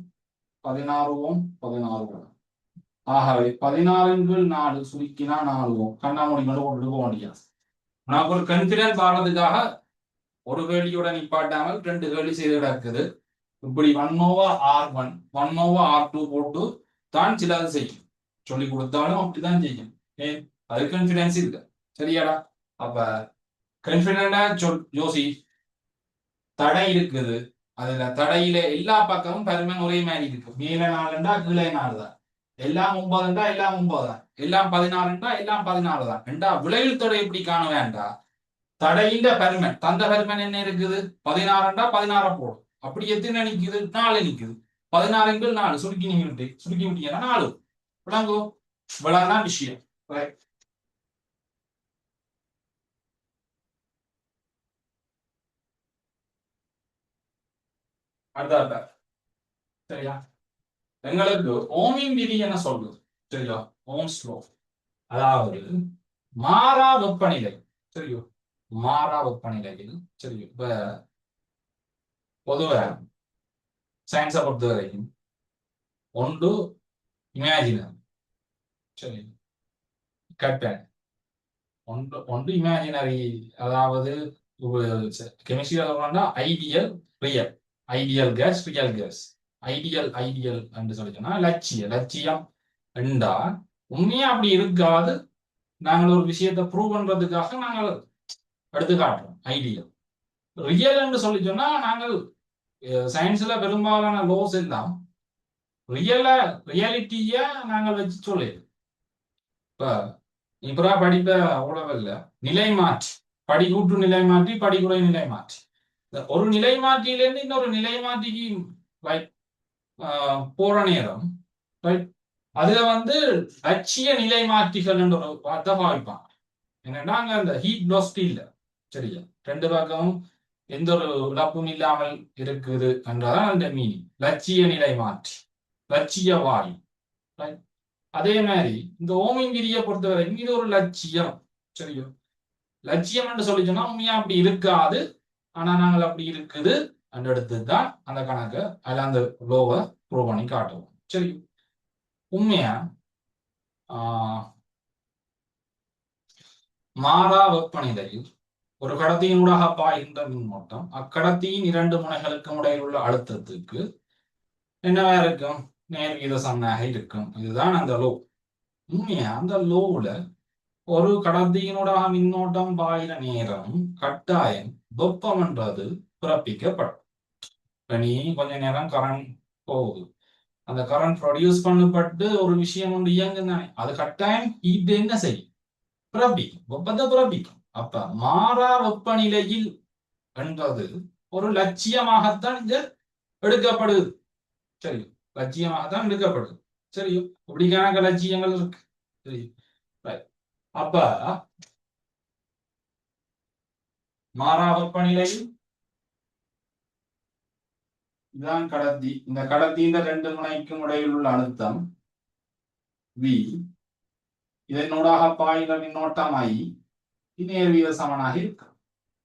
16 ஓம், 16 ஓம். ஆகவே 16 கீழ் 4 சுருக்கினா 4 ஓம். கண்ணா மூடி கொண்டு போட்டுட்டு போக முடியாது. உனக்கு ஒரு கான்ஃபிடன்ஸ் ஆகிறதுக்காக ஒரு கேள்வியோட நிப்பாட்டாமல் 2 கேள்வி செய்து கிடக்குது. இப்படி 1 over r1, 1 over r2 போட்டு தான் சிலது செய்யும். சொல்லி கொடுத்தாலும் அப்படிதான் செய்யும். ஏன்? அது கான்ஃபிடன்ஸ் இருக்கு. சரியாடா? அப்ப கான்ஃபிடண்டா யோசி. தடை இருக்குது. அதுல தடையில எல்லா பக்கமும் பருமன் ஒரே மாதிரி இருக்கு. மேல 4 கீழே 4 தான். எல்லாம் 9 எல்லாம் 9 தான். எல்லாம் 16 எல்லாம் 16 தான். ரெண்டா விளைவு தடை எப்படி காண வேண்டாம்? தடையின் பருமன் தந்த பருமன் என்ன இருக்குது? 16 16 போடும். அப்படி எத்தனை நிக்குது? 4 நிக்குது. 16 4 சுருக்கி நீங்க சுருக்கி விட்டீங்கன்னா 4 விளங்கோ. இவ்வளவுதான் விஷயம். அடுத்த சரியா? எங்களுக்கு ஓமின் விதி என்ன சொல்லுது? சரியா? Ohm's law. அதாவது மாறா வெப்பநிலை. சரியோ? மாறா வெப்பநிலையில் சரியோ? இப்ப பொதுவா சயின்ஸை பொறுத்த வரைக்கும் ஒன்று இமேஜினரி. சரி, கற்பனை. ஒன்று ஒன்று இமேஜினரி. அதாவது கெமிஸ்ட்ரியில சொல்லணும்னா ideal real. Ideal gas, real gas. Ideal ideal என்று சொல்லிச்சோம்னா லட்சியம் என்றா உண்மையா அப்படி இருக்காது. நாங்கள் ஒரு விஷயத்தை ப்ரூவ் பண்றதுக்காக நாங்கள் எடுத்து காட்டுறோம் ஐடியல். ரியல் என்று சொல்லி சொன்னா நாங்கள் சயின்ஸ்ல பெரும்பாலான லோஸ் எல்லாம் ரியாலிட்டிய நாங்கள் வச்சு சொல்லு. இப்ப இப்ப படிப்ப அவ்வளவு இல்ல. நிலை மாற்றி, படிக்கூட்டு நிலை மாற்றி, படிக்குறை நிலை மாற்றி, ஒரு நிலை மாற்றியிலிருந்து இன்னொரு நிலை மாற்றிக்கு போற நேரம் அதுல லட்சிய நிலை மாற்றிகள் என்ற ஒரு வார்த்தை பாவிப்பாங்க. என்னன்னா அங்க அந்த ஹீட் லாஸ்ட் இல்ல, சரியா? ரெண்டு பக்கமும் எந்த ஒரு இழப்பும் இல்லாமல் இருக்குது என்றதான் அந்த மீனிங். லட்சிய நிலை மாற்றி, லட்சிய வாயு. அதே மாதிரி இந்த ஓமின் விதியை பொறுத்தவரை இது ஒரு லட்சியம், சரியோ? லட்சியம் என்று சொல்லி சொன்னா உண்மையா அப்படி இருக்காது, ஆனா நாங்கள் அப்படி இருக்குது அந்த எடுத்து தான் அந்த கணக்கை அதில் அந்த லோவை ப்ரூவ் பண்ணி காட்டுவோம். சரி, உண்மையா மாறா வெப்பநிலையில் ஒரு கடத்தியினூடாக பாய்கின்ற மின்னோட்டம் அக்கடத்தியின் இரண்டு முனைகளுக்கும் இடையில் உள்ள அழுத்தத்துக்கு என்னவா இருக்கும்? நேர்வீத சமனாக இருக்கும். இதுதான் அந்த லோ. உண்மையா அந்த லோவுல ஒரு கடத்தியினூடாக மின்னோட்டம் பாயிற நேரம் கட்டாயம் வெப்பம் என்றது பிறப்பிக்கப்படும். நீ கொஞ்ச நேரம் கரண்ட் போகுது, அந்த கரண்ட் ப்ரொடியூஸ் பண்ணப்பட்டு ஒரு விஷயம் ஒன்று இயங்குதானே, அது கட்டாயம் ஹீட் என்ன செய்யும்? பிறப்பிக்கும், வெப்பத்தை பிறப்பிக்கும். அப்ப மாறா வெப்பநிலையில் என்றது ஒரு லட்சியமாகத்தான் இங்க எடுக்கப்படுது. சரி, லட்சியமாகத்தான் எடுக்கப்படுது. சரி, இப்படி கணக்கு லட்சியங்கள் இருக்கு. சரி, அப்ப மாறா வெப்பநிலையில் இதுதான் கடத்தி. இந்த கடத்தியின் ரெண்டு முனைக்கும் இடையில் உள்ள அழுத்தம் V, இதனூடாக பாய்கிற மின்னோட்டம் I நேர்வீத சமனாக இருக்கு.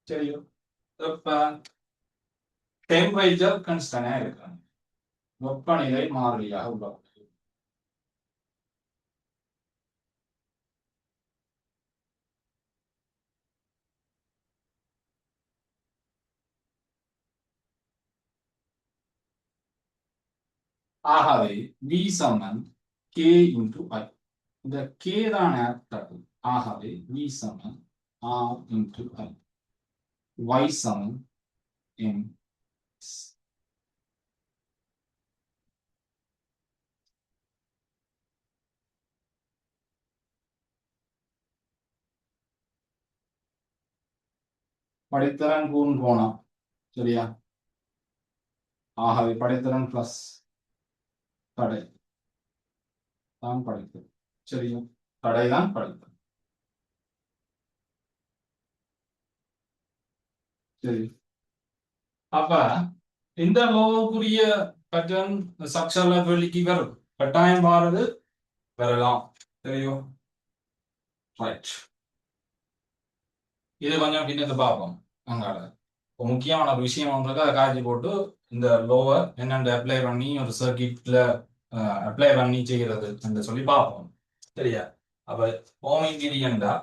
சரியோ? இப்ப டெம்பரேச்சர் கான்ஸ்டன்டா இருக்கு, வெப்பநிலை மாறிலியாக உள்ளது. ஆகவே V சமன் K இன்டு I. இந்த K தான் ஏற்பட்டது. ஆகவே V சமன் R இன்டு I. Y சமன் M. படித்தரன் கூன் கோணம், சரியா? ஆகவே படித்தரன் பிளஸ் தடை தான் படித்தது. சரியா? தடை தான் படித்தது. சரி, அப்ப இந்த லோவுக்குரிய பேட்டர்ன் ஸ்ட்ரக்சர்ல வெளிக்கு வரும், கட்டாயம் மாறுது, வரலாம். தெரியும்? ரைட், இது கொஞ்சம் பின்னத்தை பார்ப்போம். அங்கால முக்கியமான ஒரு விஷயம் உங்களுக்கு அதை காய்ச்சி போட்டு இந்த லோவை என்னென்ன அப்ளை பண்ணி ஒரு சர்க்கிட்ல அப்ளை பண்ணி செய்கிறது என்று சொல்லி பார்ப்போம். சரியா? அப்ப ஓமின் விதியண்டா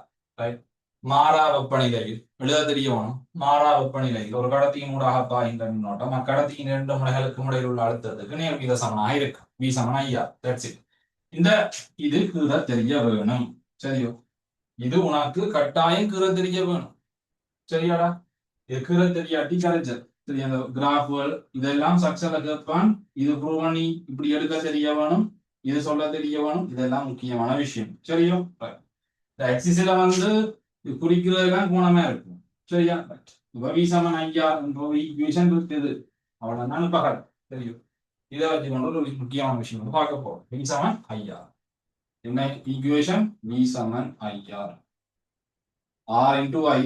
மாறா வெப்பநிலையில் எழுத தெரியணும். மாறா வெப்பநிலையில் ஒரு கடத்தியின் ஊடாக பாய்கின்ற மின்னோட்டம் அக்கடத்தியின் இரண்டு முனைகளுக்கும் இடையில் உள்ள அழுத்தத்துக்கு நேர்வீத சமனாக இருக்கு. V சமன் IR. That's it. இந்த இது கீழ தெரிய வேணும். சரியோ? இது உனக்கு கட்டாயம் கீழ தெரிய வேணும். சரியாடா? இது கீழ தெரியாட்டி கரைச்சல். சரி, அந்த கிராஃப்கள் இதெல்லாம் ஸ்ட்ரக்சர்ல கேட்பான். இது ப்ரூவ் பண்ணி இப்படி எடுக்க தெரிய வேணும், இது சொல்ல தெரிய வேணும். இதெல்லாம் முக்கியமான விஷயம். சரியோ? இந்த எக்ஸிஸ்ல குறிக்கிறதெல்லாம் கோணமா இருக்கும். சரியா? V சமன் IR என்ற ஈக்குவேஷன் இருக்குது. அவ்வளவுதான் பகல். தெரியும்? இதை வச்சு கொண்டு ஒரு முக்கியமான விஷயம் பார்க்க போறோம். V சமன் IR என்ன ஈக்குவேஷன்? V சமன் IR. R இன்டு I,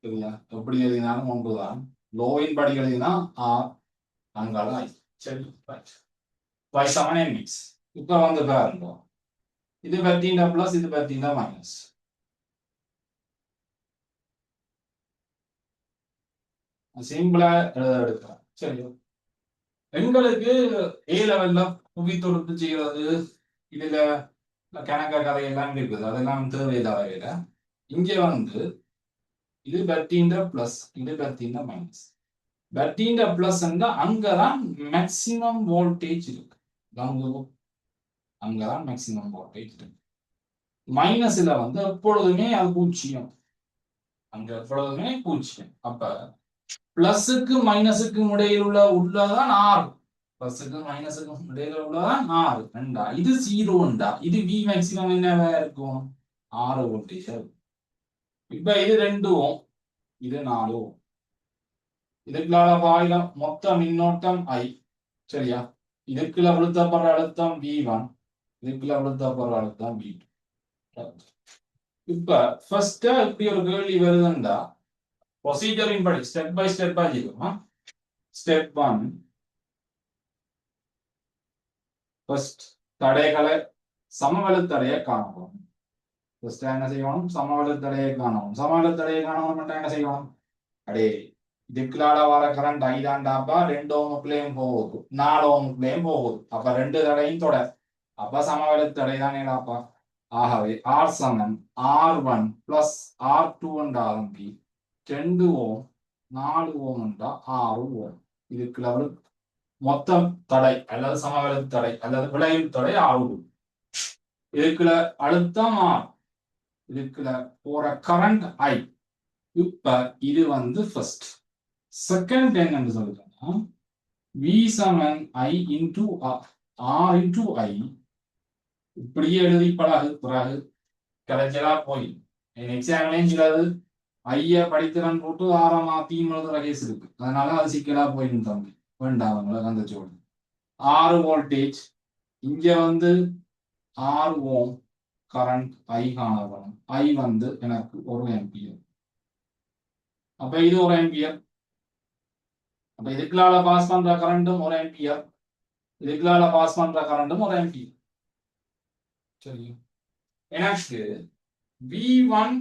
சரியா? எப்படி எழுதினாலும் ஒன்றுதான். லோவின் படி எழுதினா R அங்கால I. சரி, Y சமன் MX. இப்ப பாருங்க, இது பார்த்தீங்கன்னா பிளஸ், இது பார்த்தீங்கன்னா மைனஸ். சிம்பிளா எடுக்கலாம். சரி, எங்களுக்கு A லெவல்ல புவி தொடுப்பு செய்யறது இதுல கணக்க கதையெல்லாம் இருக்குது, அதெல்லாம் தேவையில்லாத. இங்க இது பத்தின்ற பிளஸ், இது பத்தின்ற மைனஸ். பத்தின்ற பிளஸ் அங்கதான் மேக்சிமம் வோல்டேஜ் இருக்கு. அங்கதான் மேக்சிமம் வோல்டேஜ் இருக்கு. மைனஸ்ல எப்பொழுதுமே அது பூஜ்ஜியம், அங்க எப்பொழுதுமே பூஜ்ஜியம். அப்ப பிளஸுக்கு மைனஸுக்கு இடையில் உள்ளதான் R. பிளஸுக்கும் மைனஸுக்கும் இடையில உள்ளதான் 6 ரெண்டா இது 0ண்டா இது வி மேக்ஸிமம் என்னவா இருக்கும் 6 வோல்டேஜ். இப்ப இது 2 ஓம் இது 4 ஓம். இதுக்குள்ள பாயில மொத்த மின்னோட்டம் I சரியா. இதுக்குள்ள விழுத்தப்படுற அழுத்தம் V1 இதுக்குள்ள விழுத்தப்படுற அழுத்தம் V2. இப்ப ஃபர்ஸ்ட் இப்படி ஒரு கேள்வி வருதுண்டா ப்ரொசீஜரின் படி ஸ்டெப் பை ஸ்டெப்பா செய்வோம். ஸ்டெப் 1 ஃபர்ஸ்ட் தடைகளை சமவெளி தடையை காணணும். ஃபர்ஸ்ட் என்ன செய்யணும் சமவெளி தடையை காணணும். சமவெளி தடையை காணணும் என்ன செய்யணும் அடே இதுக்குள்ளால வர கரண்ட் ஐதாண்டாப்பா 2 ஓமுக்குள்ளேயும் போகுது 4 ஓமுக்குள்ளேயும் போகுது. அப்ப 2 தடையும் தொடர். அப்ப சமவெளி தடை தான் ஏடாப்பா. ஆகவே R சமம் R1 பிளஸ் R2 ஆரம்பி 2 ஓம் 4 ஓம் 6 ஓம். இதுக்குள்ள மொத்தம் தடை அல்லது சமவெளி தடை அல்லது விளைவு தடை 6. இதுக்குள்ள அழுத்தம் R இதுக்குள்ள போற கரண்ட் I. இப்ப இது ஃபர்ஸ்ட். செகண்ட் என்னன்னு சொல்லுறேன்னா V சமன் I into R into I. இப்படியே எழுதி பழகு பிறகு கிடைச்சலா போய் எக்ஸாம்லையும் சிலது ஐய படித்திறன் போட்டு 6 மாத்தியும் எழுதுற கேஸ் இருக்கு. அதனால அது சிக்கலா போயிடும் தம்பி வேண்டாம் அவங்கள அந்த சோடு. 6 வோல்டேஜ் இங்க 6 ஓம் கரண்ட் I காணப்படும். I எனக்கு 1 ஆம்பியர். அப்ப இது 1 ஆம்பியர். அப்ப இதுக்குள்ளால பாஸ் பண்ற கரண்டும் 1 ஆம்பியர். இதுக்குள்ளால பாஸ் பண்ற கரண்டும் 1 ஆம்பியர். சரி எனக்கு V1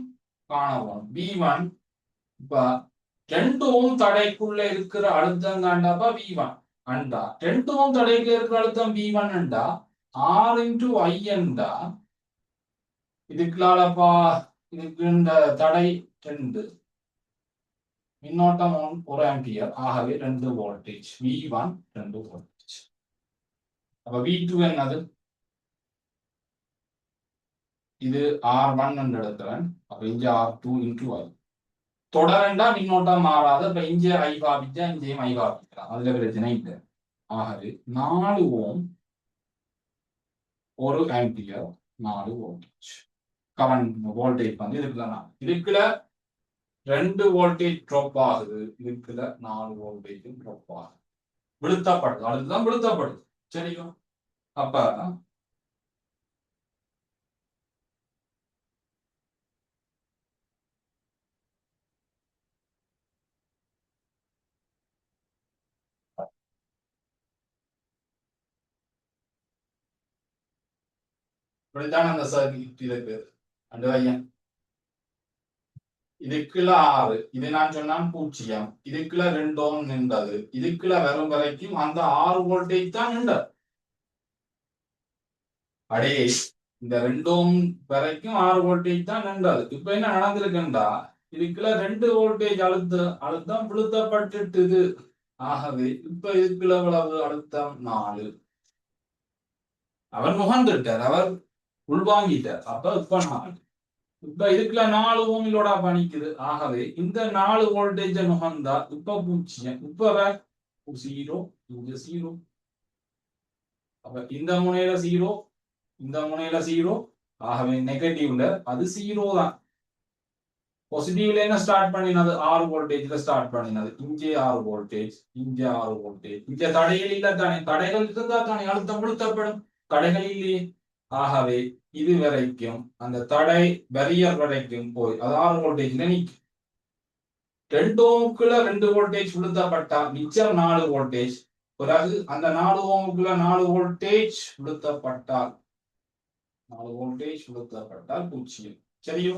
காணப்படும். V1 இப்ப 2 ஓம் தடைக்குள்ள இருக்கிற அழுத்தம் தாண்டாப்பா V1 அண்டா 2 ஓம் தடைக்குள்ள இருக்கிற அழுத்தம் V1 அண்டா R இன்டு I அண்டா இதுக்குள்ளாலப்பா இதுக்கு இந்த தடை 2 மின்னோட்டம் 1 ஆம்பியர். ஆகவே 2 வோல்டேஜ் V1 2 வோல்டேஜ். அப்ப V2 என்னது இது R1 என்று எடுக்கிறேன். அப்ப இங்க R2 இன்டு I தொடரண்டா மின்னோட்டம் மாறாது. இப்ப இங்க I பாவிச்சா இங்கேயும் I பாவிக்கலாம். அதுல பிரச்சனை இல்லை. ஆகவே 4 ஓம் 1 ஆம்பியர் 4 வோல்டேஜ் கரண்ட் வோல்டேஜ் இதுக்குள்ள 2 வோல்டேஜ் ட்ராப் ஆகுது. இதுக்குள்ள 4 வோல்டேஜ் ட்ராப் ஆகுது. விழுத்தப்படுது அதுதான் விழுத்தப்படுது. சரியா. அப்ப இப்படித்தான் அந்த சர்க்யூட் இருக்கு. அந்த பையன் இதுக்குள்ள 6 இது நான் சொன்னான் 0 இதுக்குள்ள 2 ஓம் நின்றது. இதுக்குள்ள வரும் வரைக்கும் அந்த 6 வோல்டேஜ் தான் நின்றது. அடே இந்த 2 ஓம் வரைக்கும் 6 வோல்டேஜ் தான் நின்றது. இப்ப என்ன நடந்திருக்குண்டா இதுக்குள்ள 2 வோல்டேஜ் அழுத்தம் விழுத்தப்பட்டுட்டுது. ஆகவே இப்ப இதுக்குள்ள எவ்வளவு அழுத்தம் 4. அவர் முகந்துட்டார் அவர் உள்வாங்கிட்டார். அப்ப இப்ப 4 இப்ப இதுக்குள்ள 4 ஓமிலோட பணிக்குது. ஆகவே இந்த 4 வோல்டேஜ் நுகர்ந்தா இப்ப 0 இப்ப 0 இங்க 0. அப்ப இந்த முனையில 0 இந்த முனையில 0. ஆகவே நெகட்டிவ்ல அது 0 தான். பாசிட்டிவ்ல என்ன ஸ்டார்ட் பண்ணினது 6 வோல்டேஜ்ல ஸ்டார்ட் பண்ணினது. இங்கே 6 வோல்டேஜ் இங்க 6 வோல்டேஜ். இங்க தடைகள் இல்ல தானே. தடைகள் இருந்தா தானே அழுத்தம் விழுத்தப்படும். தடைகள் இல்லையே. ஆகவே இது வரைக்கும் அந்த தடை பேரியர் வரைக்கும் போய் அது 6 வோல்டேஜ்ல நிற்கும். 2 ஓமுக்குள்ள 2 வோல்டேஜ் விழுத்தப்பட்டா மிச்சம் 4 வோல்டேஜ். பிறகு அந்த 4 ஓமுக்குள்ள 4 வோல்டேஜ் விழுத்தப்பட்டால் 4 வோல்டேஜ் விழுத்தப்பட்டால் 0. சரியோ.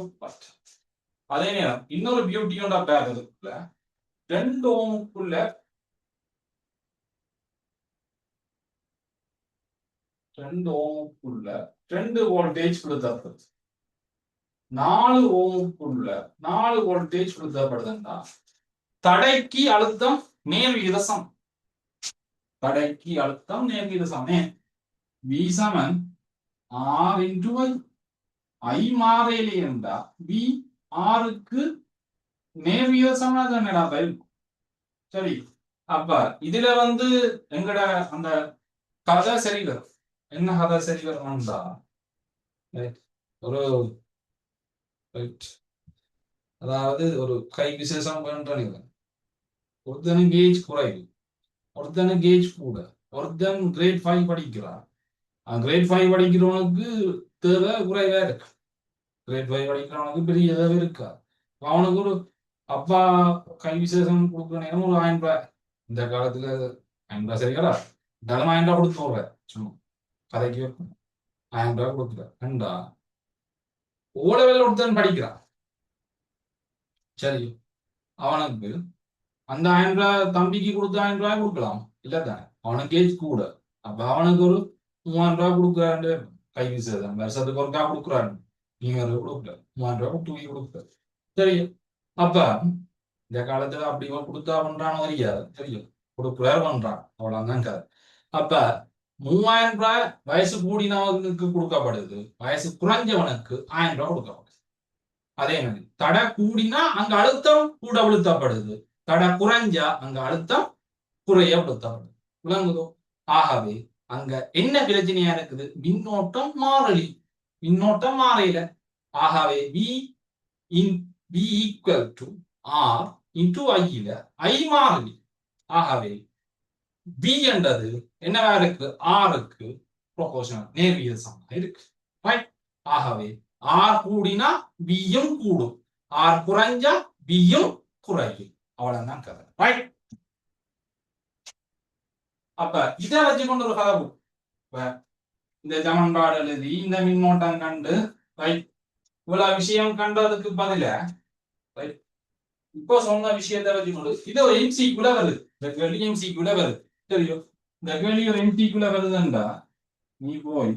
அதே நேரம் இன்னொரு பியூட்டியோட பேக்குள்ள 2 ஓமுக்குள்ள 2 வோல்டேஜ் விழுத்தப்படுது. 4 ஓமுக்குள்ள 4 வோல்டேஜ் விழுத்தப்படுதுன்னா தடைக்கு அழுத்தம் நேர் விகிதம். தடைக்கு அழுத்தம் நேர் விகிதம். V சமன் R இன்டு I. I மாறையிலே இருந்தா V R க்கு நேர் விகிதம் இருக்கும். சரி. அப்ப இதுல வந்து எங்கட அந்த கதை சரி வரும். என்ன கதை சரி வரும்டா, ஒரு அதாவது ஒரு கை விசேஷம் பண்றீங்க. ஒருத்தனுக்கு ஏஜ் குறைவு, ஒருத்தனுக்கு ஏஜ் கூட. ஒருத்தன் கிரேட் 5 படிக்கிறான். கிரேட் 5 படிக்கிறவனுக்கு தேவை குறைவா இருக்கு. கிரேட் 5 படிக்கிறவனுக்கு பெரிய தேவை இருக்கா. அவனுக்கு ஒரு அப்பா கை விசேஷம் கொடுக்குற நேரம் ஒரு 1000 ரூபாய். இந்த காலத்துல 1000 ரூபாய் சரிங்களா? இருந்தாலும் 1000 ரூபாய் கொடுத்து போடுற சும்மா கதைக்கு 1000 ரூபாய் கொடுக்குற ரெண்டா. ஓ லெவல் ஒருத்தன் படிக்கிறான், சரி, அவனுக்கு அந்த 1000 ரூபாய் தம்பிக்கு கொடுத்த 1000 ரூபாய் கொடுக்கலாம் இல்ல தானே? அவனுக்கு ஏஜ் கூட. அப்ப அவனுக்கு ஒரு 3000 ரூபாய் கொடுக்குறாண்டு கை விசேஷம் வருஷத்துக்கு ஒருக்கா கொடுக்குறாரு. நீங்க கொடுக்கல 3000 ரூபாய் தூக்கி கொடுக்குற, சரி. அப்ப இந்த காலத்துல அப்படி கொடுத்தா பண்றான்னு தெரியாது, தெரியும். கொடுக்குறாரு பண்றான், அவ்வளவுதான் கதை. அப்ப 3000 ரூபாய் வயசு கூடினவனுக்கு கொடுக்கப்படுது, வயசு குறைஞ்சவனுக்கு 1000 ரூபாய் கொடுக்கப்படுது. அதே மாதிரி தடை கூடினா அங்க அழுத்தம் கூட அழுத்தப்படுது, தடை குறைஞ்சா அங்க அழுத்தம் குறைய அழுத்தப்படுது. விளங்குதோ? ஆகவே அங்க என்ன பிரச்சனையா இருக்குது? மின்னோட்டம் மாறலி, மின்னோட்டம் மாறையில. ஆகவே V in V equal to R into I ல I மாறலி. ஆகவே B என்றது என்னவா இருக்கு? R-க்கு ப்ரொபோர்ஷனல், நேர்விகிதமா இருக்கு. ரைட்? ஆகவே R கூடினா B-யும் கூடும், R குறைஞ்சா B-யும் குறையும். அவ்வளவுதான் கதை. ரைட்? அப்ப இதை வச்சு கொண்டு ஒரு கதை இந்த சமன்பாடு எழுதி இந்த மின்னோட்டம் கண்டு, ரைட், இவ்வளவு விஷயம் கண்டதுக்கு பதில இப்போ சொன்ன விஷயத்தை வச்சுக்கொண்டு இது ஒரு எம்சிக்குள்ள வருது. இந்த கேள்வி எம்சிக்குள்ள வருது, தெரியும். இந்த கேள்வி ஒரு எம்சிக்குள்ள வருதுண்டா, நீ போய்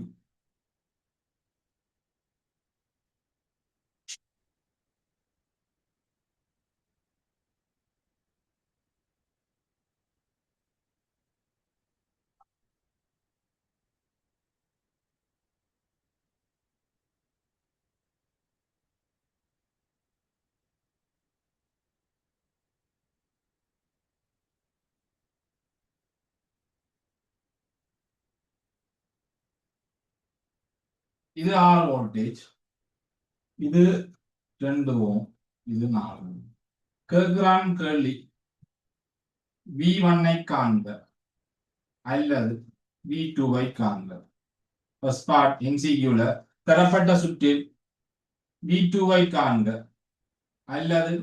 இது 6 வோல்டேஜ், இது 2 ஓம், இது 4 ஓம். கேட்கிறான் கேள்வி V1-ஐ காண்க அல்லது V2-ஐ காண்க. ஃபர்ஸ்ட் பார்ட் MCQ-ல தரப்பட்ட சுற்றில் V2-ஐ காண்க அல்லது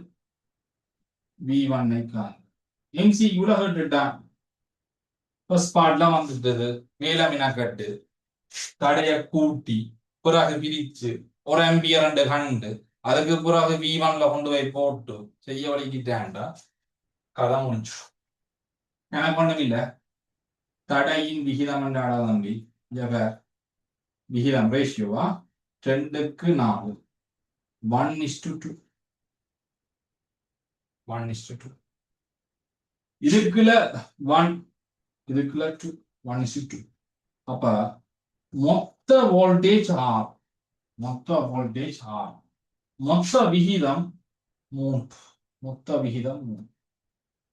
V1-ஐ காண்க. MCQ-ல கேட்டுட்டான். ஃபர்ஸ்ட் பார்ட்ல வந்துட்டது, மேலமினா கட்டு தடைய கூட்டி பிறகு பிரிச்சு ஒரு ஆம்பியர் ரெண்டு கண்டு அதுக்கு பிறகு V1-ல கொண்டு போய் போட்டு செய்ய வலிக்கிட்டான்டா, கதை முடிஞ்சு. எனக்கு ஒண்ணும் இல்ல, தடையின் விகிதம் என்ற அளவு நம்பி விகிதம் ரேஷியோவா 2:4, 1:2, 1:2. இதுக்குள்ள 1, இதுக்குள்ள 2, 1:2. அப்ப மொத்த வோல்டேஜ் R, மொத்த வோல்டேஜ் R, மொத்த விகிதம் 3, மொத்த விகிதம் 3.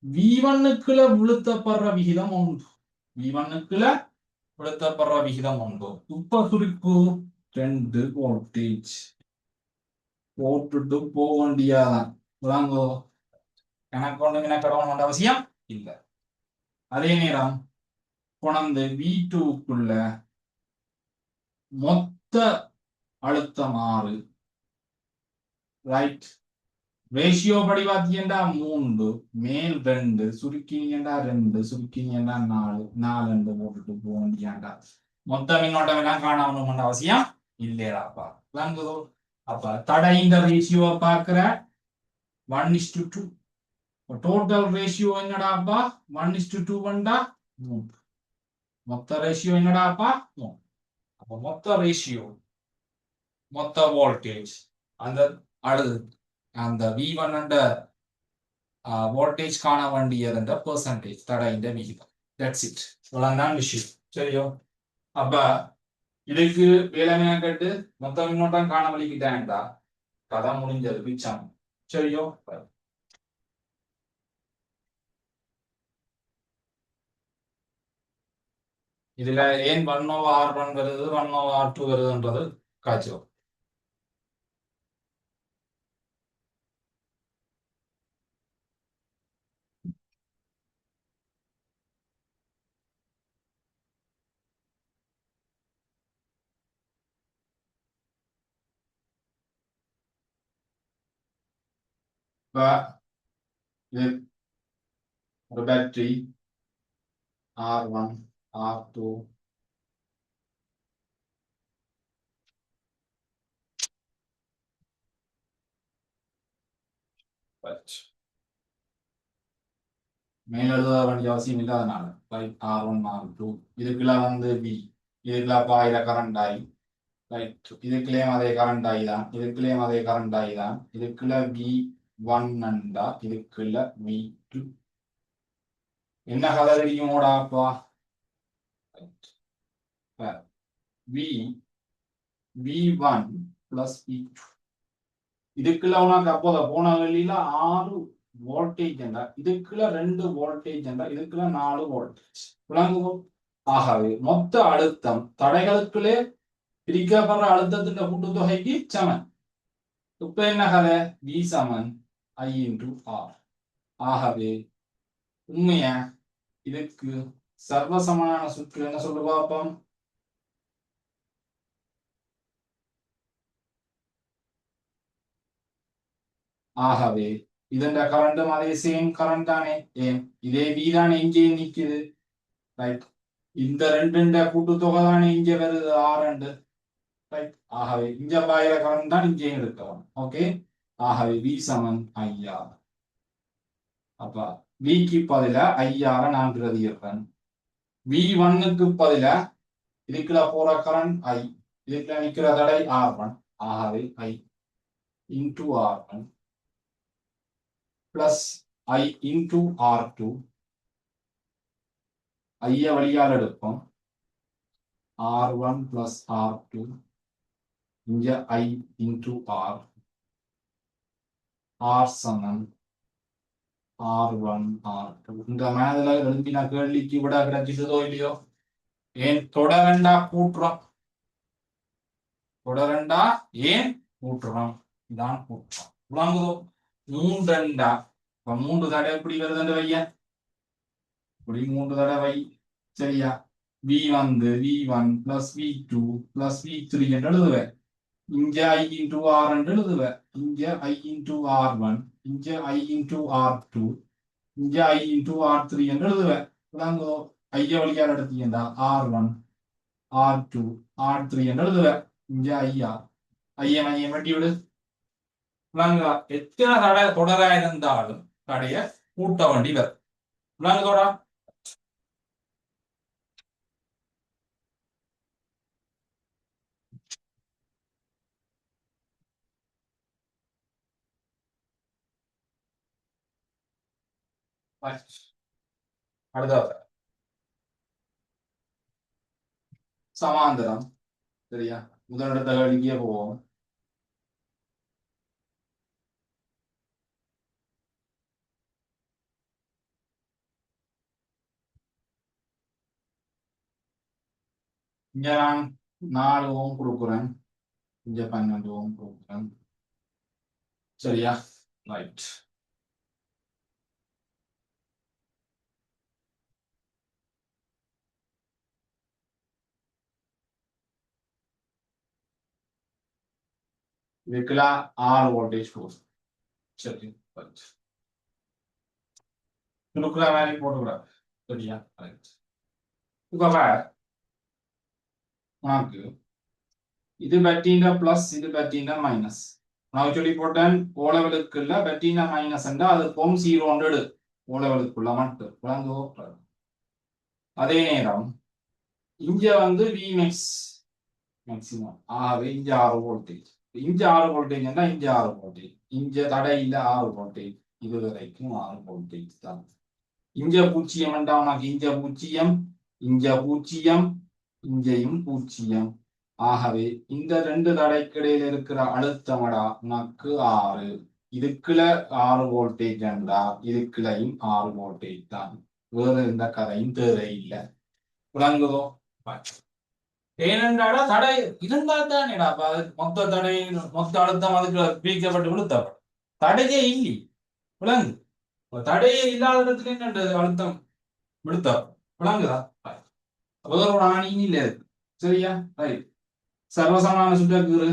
V1-க்குள்ள விழுத்தப்படுற விகிதம் 1, V1-க்குள்ள விழுத்தப்படுற விகிதம் 1. உப்ப குறிப்பு 2 வோல்டேஜ் போட்டுட்டு போக வேண்டியதான். விளங்கோ? எனக்கு ஒண்ணு கடவுள் வேண்ட அவசியம் இல்லை. அதே நேரம் கொண்டு V2-க்குள்ள மொத்த அழுத்தம் 6, ரைட். ரேஷியோ படி பார்த்தீங்கன்னா 3, மேல் 2, சுருக்கினீங்கன்னா 2, சுருக்கினீங்கன்னா 4, 4 போட்டுட்டு போக வேண்டியாண்டா. மொத்த மின்னோட்டம் எல்லாம் காணணும் அவசியம் இல்லையாப்பா. விளங்குதோ? அப்ப தடையின் ரேஷியோவை பார்க்கிற 1:2. Total ratio என்னடாப்பா? 1:2 வந்தா 3. மொத்த ரேஷியோ என்னடாப்பா? 3. அப்ப மொத்த ரேஷியோ, மொத்த வோல்டேஜ், அந்த அடுத்து அந்த V1 என்ற வோல்டேஜ் காண வேண்டியது பெர்சன்டேஜ், தடையின் விகிதம். That's it. இவ்வளவுதான் விஷயம், சரியோ? அப்ப இதுக்கு வேலைமையா கேட்டு மொத்த மின்னோட்டம் காண வலிக்கிட்டேன்டா, கதை முடிஞ்சது, மிச்சம். சரியோ? இதுல ஏன் 1/r1 வருது 1/r2 வருதுன்றது காட்சி இப்ப இது ஒரு பேட்டரி R1 R2 மேல எழுத வேண்டிய அவசியம் இல்லாதனால R1 R2 இதுக்குள்ள வந்து B இதுக்குள்ள பாயிர கரண்ட் ஆகி ரைட் இதுக்குள்ளேயும் அதே கரண்ட் ஆகி தான் இதுக்குள்ளேயும் அதே கரண்ட் ஆகி தான் இதுக்குள்ள V1 அண்டா இதுக்குள்ள V2 என்ன கதை தெரியுமோடாப்பா V V1 plus V2 இதுக்குள்ள உனக்கு அப்போத போன வெளியில 6 வோல்டேஜ் என்றா இதுக்குள்ள 2 வோல்டேஜ் என்றா இதுக்குள்ள 4 வோல்டேஜ் விளங்குவோம். ஆகவே மொத்த அழுத்தம் தடைகளுக்குள்ளே பிரிக்கப்படுற அழுத்தத்தின் கூட்டுத்தொகைக்கு சமன். இப்ப என்ன கதை V சமன் I into R. ஆகவே உண்மையா இதுக்கு சர்வசமான சுற்று என்ன சொல்லு பார்ப்போம். ஆகவே இதன் கரண்டும் அதே சேம் கரண்ட் தானே ஏன் இதே V தானே இங்கே நிக்குது ரைட் இந்த ரெண்டு கூட்டுத்தொகை தானே இங்க வருது R2 ரைட் ஆகவே இங்க பாயிர கரண்ட் தான் இங்கே எடுக்கலாம் ஓகே ஆகவே V சமன் IR. அப்ப Vக்கு பதிலா IR நான் பிரதியிடுறேன். V1க்கு பதிலா இதுக்குள்ள போற கரண்ட் I இதுக்குள்ள நிக்கிற தடை R1 ஆகவே I into R1 plus I into R2 ஐய வழியால் எடுப்போம் R1 plus R2 இங்க I into R R Saman R1 R2 இந்த மேல எழுதின கேள்விக்கு விட கிடைச்சதோ இல்லையோ ஏன் தொடரண்டா கூட்டுறோம் தொடரண்டா ஏன் கூட்டுறோம் இதான் கூட்டுறோம் விளங்குதோ மூன்றண்டா இப்ப 3 தடவை எப்படி வருதுன்ற வைய இப்படி 3 தடவை சரியா V வந்து V1 plus V2 plus V3 என்று எழுதுவேன் இங்க I into R என்று எழுதுவேன் இங்க I into R1 இங்க I into R2 இங்க I into R3 என்று எழுதுவேன் விளங்குதோ ஐய வழியால் எடுத்தீங்கன்னா R1 R2 R3 என்று எழுதுவேன் இங்க IR ஐயம் வெட்டி விடு விளங்குதா எத்தனை தடை தொடரா இருந்தாலும் தடைய கூட்ட வேண்டி வரும் விளங்குதோடா அடுத்த சமாந்தரம் சரியா முதலிடத்த கழிக்க போவோம் இங்க நான் 4 ஓம் கொடுக்குறேன் இங்க 12 ஓம் கொடுக்குறேன் சரியா ரைட் இதுக்குள்ள 6 வோல்டேஜ் போகுது சரி ரைட் கொடுக்குற மாதிரி போட்டுக்கிறார் சரியா ரைட் இப்ப உனக்கு இது பட்டினா பிளஸ் இது பட்டினா மைனஸ் நான் சொல்லி போட்டேன் ஓலவலுக்குள்ள பட்டினா மைனஸ் அது பொம் 0 ஓலவலுக்குள்ள மட்டும் விளங்குவோ அதே நேரம் இங்க வந்து Vmax மேக்சிமம் ஆகவே இங்க 6 வோல்டேஜ் இங்க 6 வோல்டேஜ் இங்க 6 வோல்டேஜ் இங்க தடை இல்ல 6 வோல்டேஜ் இது வரைக்கும் 6 வோல்டேஜ் தான் இங்க 0 உனக்கு இங்க 0 இங்க 0 இங்கேயும் 0 ஆகவே இந்த ரெண்டு தடைக்கிடையில இருக்கிற அழுத்தமடா உனக்கு 6 இதுக்குள்ள 6 வோல்டேஜ் என்றா இதுக்குள்ளையும் 6 வோல்டேஜ் தான் வேற எந்த கதையும் தேவை இல்லை விளங்குதோ ஏனென்றாடா தடை இருந்தா தானேடா அப்ப அது மொத்த தடை மொத்த அழுத்தம் அதுக்கு பிரிக்கப்பட்டு விழுத்தப்படும். தடையே இல்லை விளங்கு. தடையே இல்லாத இடத்துல என்ன அழுத்தம் விழுத்தப்படும் விளங்குதா? அப்ப ஒரு ஆணி இல்ல இருக்கு சரியா? ரைட். சர்வசமான சுற்றக்கூறு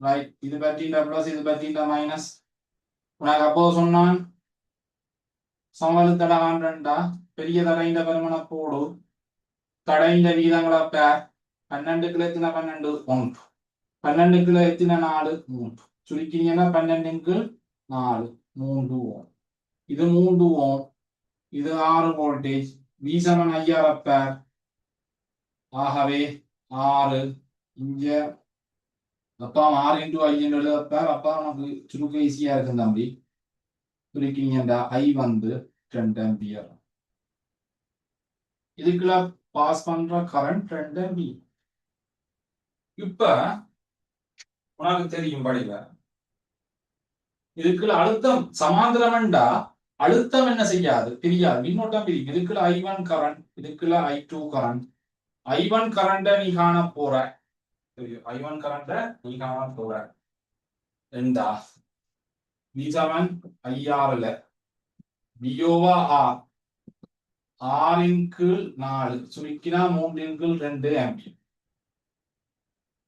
ரைட். இது பத்தின பிளஸ் இது பத்தின மைனஸ். உனக்கு அப்போ சொன்னான் சமவெளி தடை காண்றா பெரிய தடைந்த பெருமன போடு தடைந்த வீதங்களை பேர் 12க்குள்ள எத்தனை 12 1 12க்குள்ள எத்தனை 4 3 சுருக்கினீங்கன்னா 12க்கு 4 3 ஓம். இது 3 ஓம். இது 6 வோல்டேஜ். V சமன் 5000 பேர். ஆகவே 6 இங்க அப்பா 6 இன்டு 5 எழுதப்பார். அப்பா நமக்கு சுருக்க ஈஸியா இருக்கு தம்பி. சுருக்கினீங்கன்னா I வந்து 2 ஆம்பியர். இதுக்குள்ள பாஸ் பண்ற கரண்ட் 2 ஆம்பியர். இப்ப உனக்கு தெரியும் படிவ இதுக்குள்ள அழுத்தம் சமாந்திரம்டா அழுத்தம் என்ன செய்யாது பிரியாது மின்னோட்டம் பிரிக்கும். இதுக்குள்ள I1 கரண்ட் இதுக்குள்ள I2 கரண்ட். I1 கரண்ட நீ காண போற தெரியும். I1 கரண்ட நீ காண போற என்றா V7 IR வியோவா ஆர் 6 கீழ் 4 சுருக்கினா 3 கீழ் 2 ஆம்பியர்.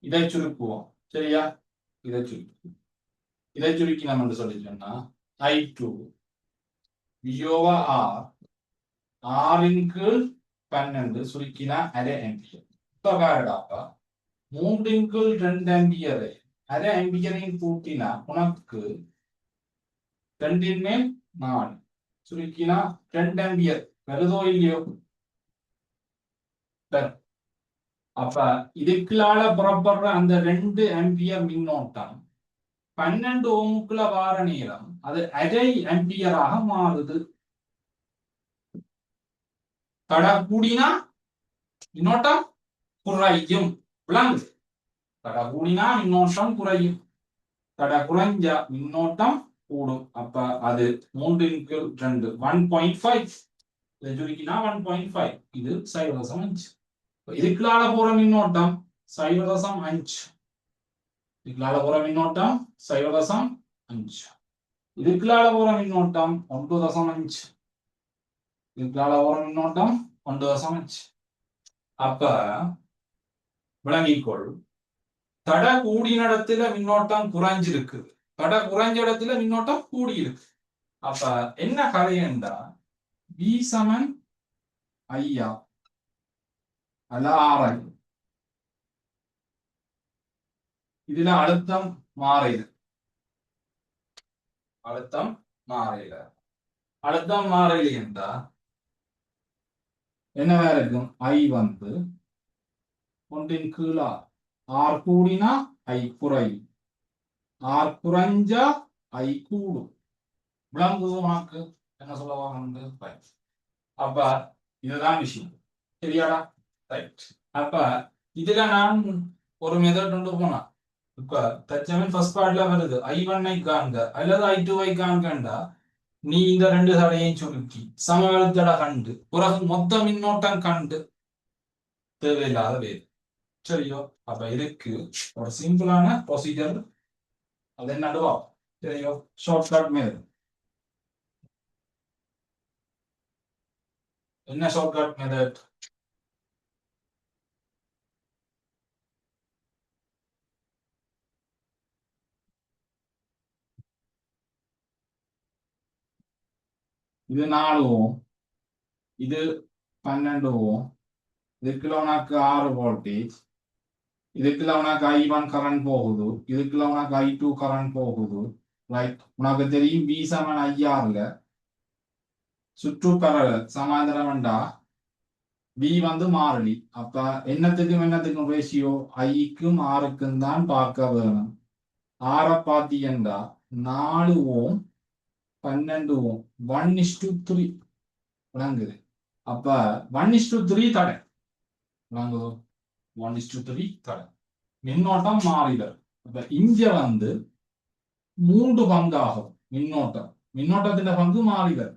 இதை சுருக்குவோம் சரியா? இதை சுருக்கினோம் என்று சொல்லி சொன்னா I2 வியோவா ஆர் 6 கீழ் 12 சுருக்கினா அரை ஆம்பியர். இப்ப பாருடாப்பா 3 கீழ் 2 ஆம்பியர் அரை ஆம்பியரையும் கூட்டினா உனக்கு 2 மேல் 4 சுருக்கினா 2 ஆம்பியர் வருதோ இல்லையோ? அப்ப இதுக்குள்ளால புறப்படுற அந்த 2 ஆம்பியர் மின்னோட்டம் 12 ஓமுக்குள்ள வார நேரம் அது அரை ஆம்பியராக மாறுது. தடை கூடினா மின்னோட்டம் குறையும் விளங்கு. தடை கூடினா மின்னோட்டம் குறையும். தடை குறைஞ்சா மின்னோட்டம் கூடும். அப்ப அது 3 × 2 1.5 சுருக்கினா 1.5. இது 0.5. இதுக்குள்ளால போற மின்னோட்டம் 0.5. இதுக்குள்ளால போற மின்னோட்டம் 0.5. இதுக்குள்ளால போற மின்னோட்டம் 1.5. இதுக்குள்ளால போற மின்னோட்டம் 1.5. அப்ப விளங்கிக்கொள் தடை கூடின இடத்துல மின்னோட்டம் குறைஞ்சிருக்கு. தடை குறைஞ்ச இடத்துல மின்னோட்டம் கூடி இருக்கு. அப்ப என்ன கதையண்டா V சமன் IR அல்ல RI. இதுல அழுத்தம் மாறையில என்றா என்னவா இருக்கும்? I வந்து 1 கீழ் R கூடினா I குறையும். R குறைஞ்சா I கூடும். விளங்குது உனக்கு என்ன சொல்லுவாங்க? அப்ப இதுதான் விஷயம் சரியாடா? ரைட். அப்ப இதுல நான் ஒரு மெத்தட் கொண்டு போனா இப்ப தச்சமன் ஃபர்ஸ்ட் பார்ட்ல வருது I1 ஐ காண்க அல்லது I2 ஐ காண்கண்டா நீ இந்த 2 தடையையும் சுருக்கி சமவெளித்தடை கண்டு பிறகு மொத்த மின்னோட்டம் கண்டு தேவையில்லாத வேறு சரியோ? அப்ப இதுக்கு ஒரு சிம்பிளான ப்ரொசீஜர் அது என்னடுவா சரியோ? Shortcut method. என்ன ஷார்ட்கட் மெத்தட்? இது 4 ஓம். இது 12 ஓம். இதுக்குள்ள உனக்கு 6 வோல்டேஜ். இதுக்குள்ள உனக்கு I1 கரண்ட் போகுது. இதுக்குள்ள உனக்கு I2 கரண்ட் போகுது. ரைட். உனக்கு தெரியும் V சமன் IR சுற்றுப்பரல் சமாந்தரம்டா V வந்து மாறிலி. அப்ப என்னத்துக்கும் ரேஷியோ ஐக்கும் ஆறுக்கும் தான் பார்க்க வேணும். 6 பாத்தீங்கன்னா 4 ஓம் 12 ஓம் 1:3 விளங்குது. அப்ப 1:3 தடை விளங்குதோ? 1:3 தடை மின்னோட்டம் மாறிடல். அப்ப இங்க வந்து 3 பங்காகும் மின்னோட்டத்தின் பங்கு மாறிடல்.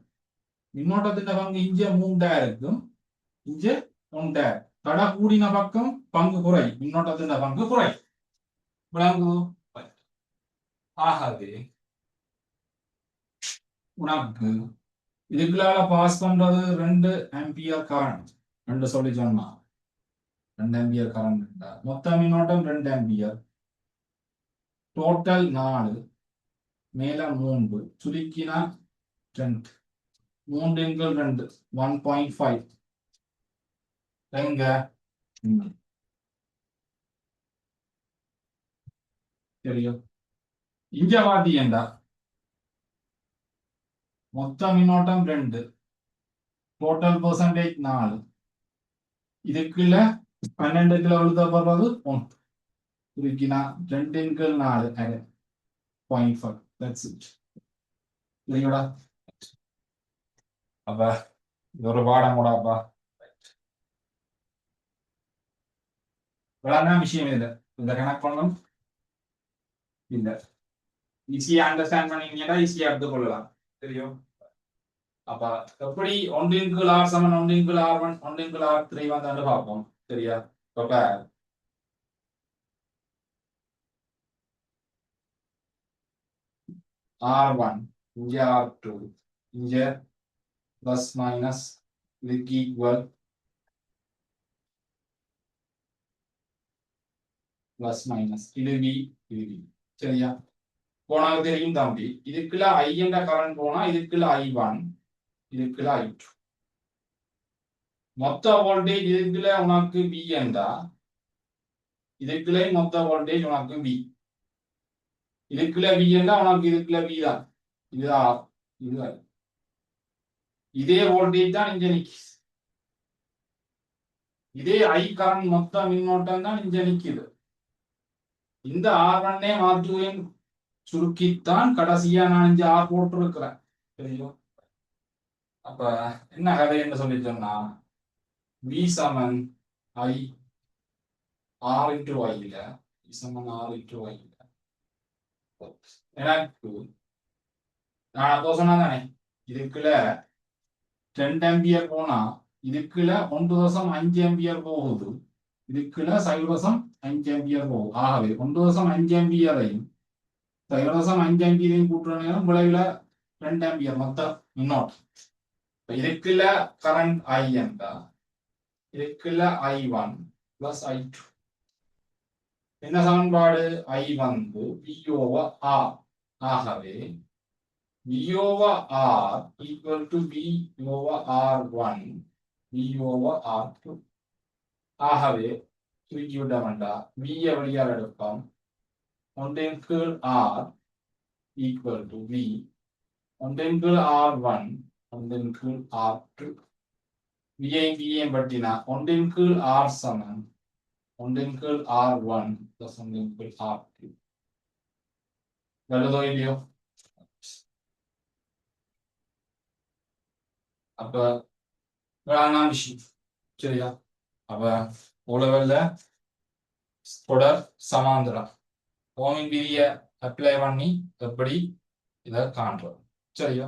மின்னோட்டத்தின் பங்கு இங்க 3 இருக்கும். இங்க ஒன்றை தடை கூடின பக்கம் பங்கு குறை மின்னோட்டத்தின் பங்கு குறை விளங்குது. ஆகவே உனக்கு இதுக்குள்ளால பாஸ் பண்றது 2 ஆம்பியர் கரண்ட் 2 சொல்லி சொன்னா 2 ஆம்பியர் கரண்ட் மொத்த மின்னோட்டம் 2 ஆம்பியர் டோட்டல் 4 மேல 3 சுருக்கினா 2 3 எண்கள் 2 1.5 எங்க தெரியும் இங்க வாத்தியண்டா மொத்த மின்னோட்டம் 2 டோட்டல் பெர்சன்டேஜ் 4 இதுக்குள்ள 12 கிலோ எழுதப்படுறது 1 சுருக்கினா 2 எண்கள் 4 0.5 that's it இல்லையோடா அப்ப இது ஒரு பாடம் கூடாப்பா விளாட்னா விஷயம் இல்லை இந்த கணக்கு பண்ணணும் இல்ல ஈஸியா அண்டர்ஸ்டாண்ட் பண்ணீங்கன்னா ஈஸியா எடுத்துக்கொள்ளலாம் தெரியும். அப்ப எப்படி ஒன்றின் கீழ் ஆர் சமன் ஒன்றின் கீழ் ஆர் ஒன் ஒன்றின் கீழ் ஆர் த்ரீ வந்தான்னு பார்ப்போம் சரியா. இப்ப R1 இங்க R2 இங்க பிளஸ் மைனஸ் இதுக்கு ஈக்குவல் பிளஸ் மைனஸ் இது V இது V சரியா. போனாங்க தெரியும் தம்பி இதுக்குள்ள I என்ற கரண்ட் போனா இதுக்குள்ள I1 இதுக்குள்ள I2 மொத்த வோல்டேஜ் இதுக்குள்ள உனக்கு V என்றா இதுக்குள்ள மொத்த வோல்டேஜ் உனக்கு V இதுக்குள்ள V என்றா உனக்கு இதுக்குள்ள V தான் இதுதான் இதுதான் இதே வோல்டேஜ் தான் இங்க நிக்குது இதே I கரண்ட் மொத்த மின்னோட்டம் தான் இங்க நிக்குது. இந்த R1 R2 சுருக்கித்தான் கடைசியா நான் இங்க R போட்டிருக்கிறேன் தெரியும். அப்ப என்ன கதை என்று சொல்லி சொன்னா V சமன் I R into I இல்ல V சமன் R into I இல்ல எனக்கு நான் அப்போ சொன்னாதானே இதுக்குள்ள 2 ஆம்பியர் போனா இதுக்குள்ள 1.5 ஆம்பியர் போகுது இதுக்குள்ள 0.5 ஆம்பியர் போகுது. ஆகவே 1.5 ஆம்பியரையும் 0.5 ஆம்பியரையும் கூட்டுற நேரம் விளைவுல 2 ஆம்பியர் மொத்த மின்னோட்டம். இதுக்குள்ள கரண்ட் I என்றா இதுக்குள்ள I1 plus I2 என்ன சமன்பாடு I வந்து V over R ஆகவே V over R equal to V over R1 V over R2 ஆகவே சுருக்கி விட வேண்டாம் V வழியால் எடுப்போம் ஒன்றின் கீழ் R equal to V ஒன்றின் கீழ் R1 ஒன்றின் கீழ் R2 V பட்டினா ஒன்றின் கீழ் R சமன் ஒன்றின் கீழ் R1 plus ஒன்றின் கீழ் R2 வருதோ இல்லையோ. அப்ப வேணாம் விஷயம் சரியா. அப்ப உலகல்ல தொடர் சமாந்திரம் ஓமின் விதியை அப்ளை பண்ணி எப்படி இதை காண்றோம் சரியா.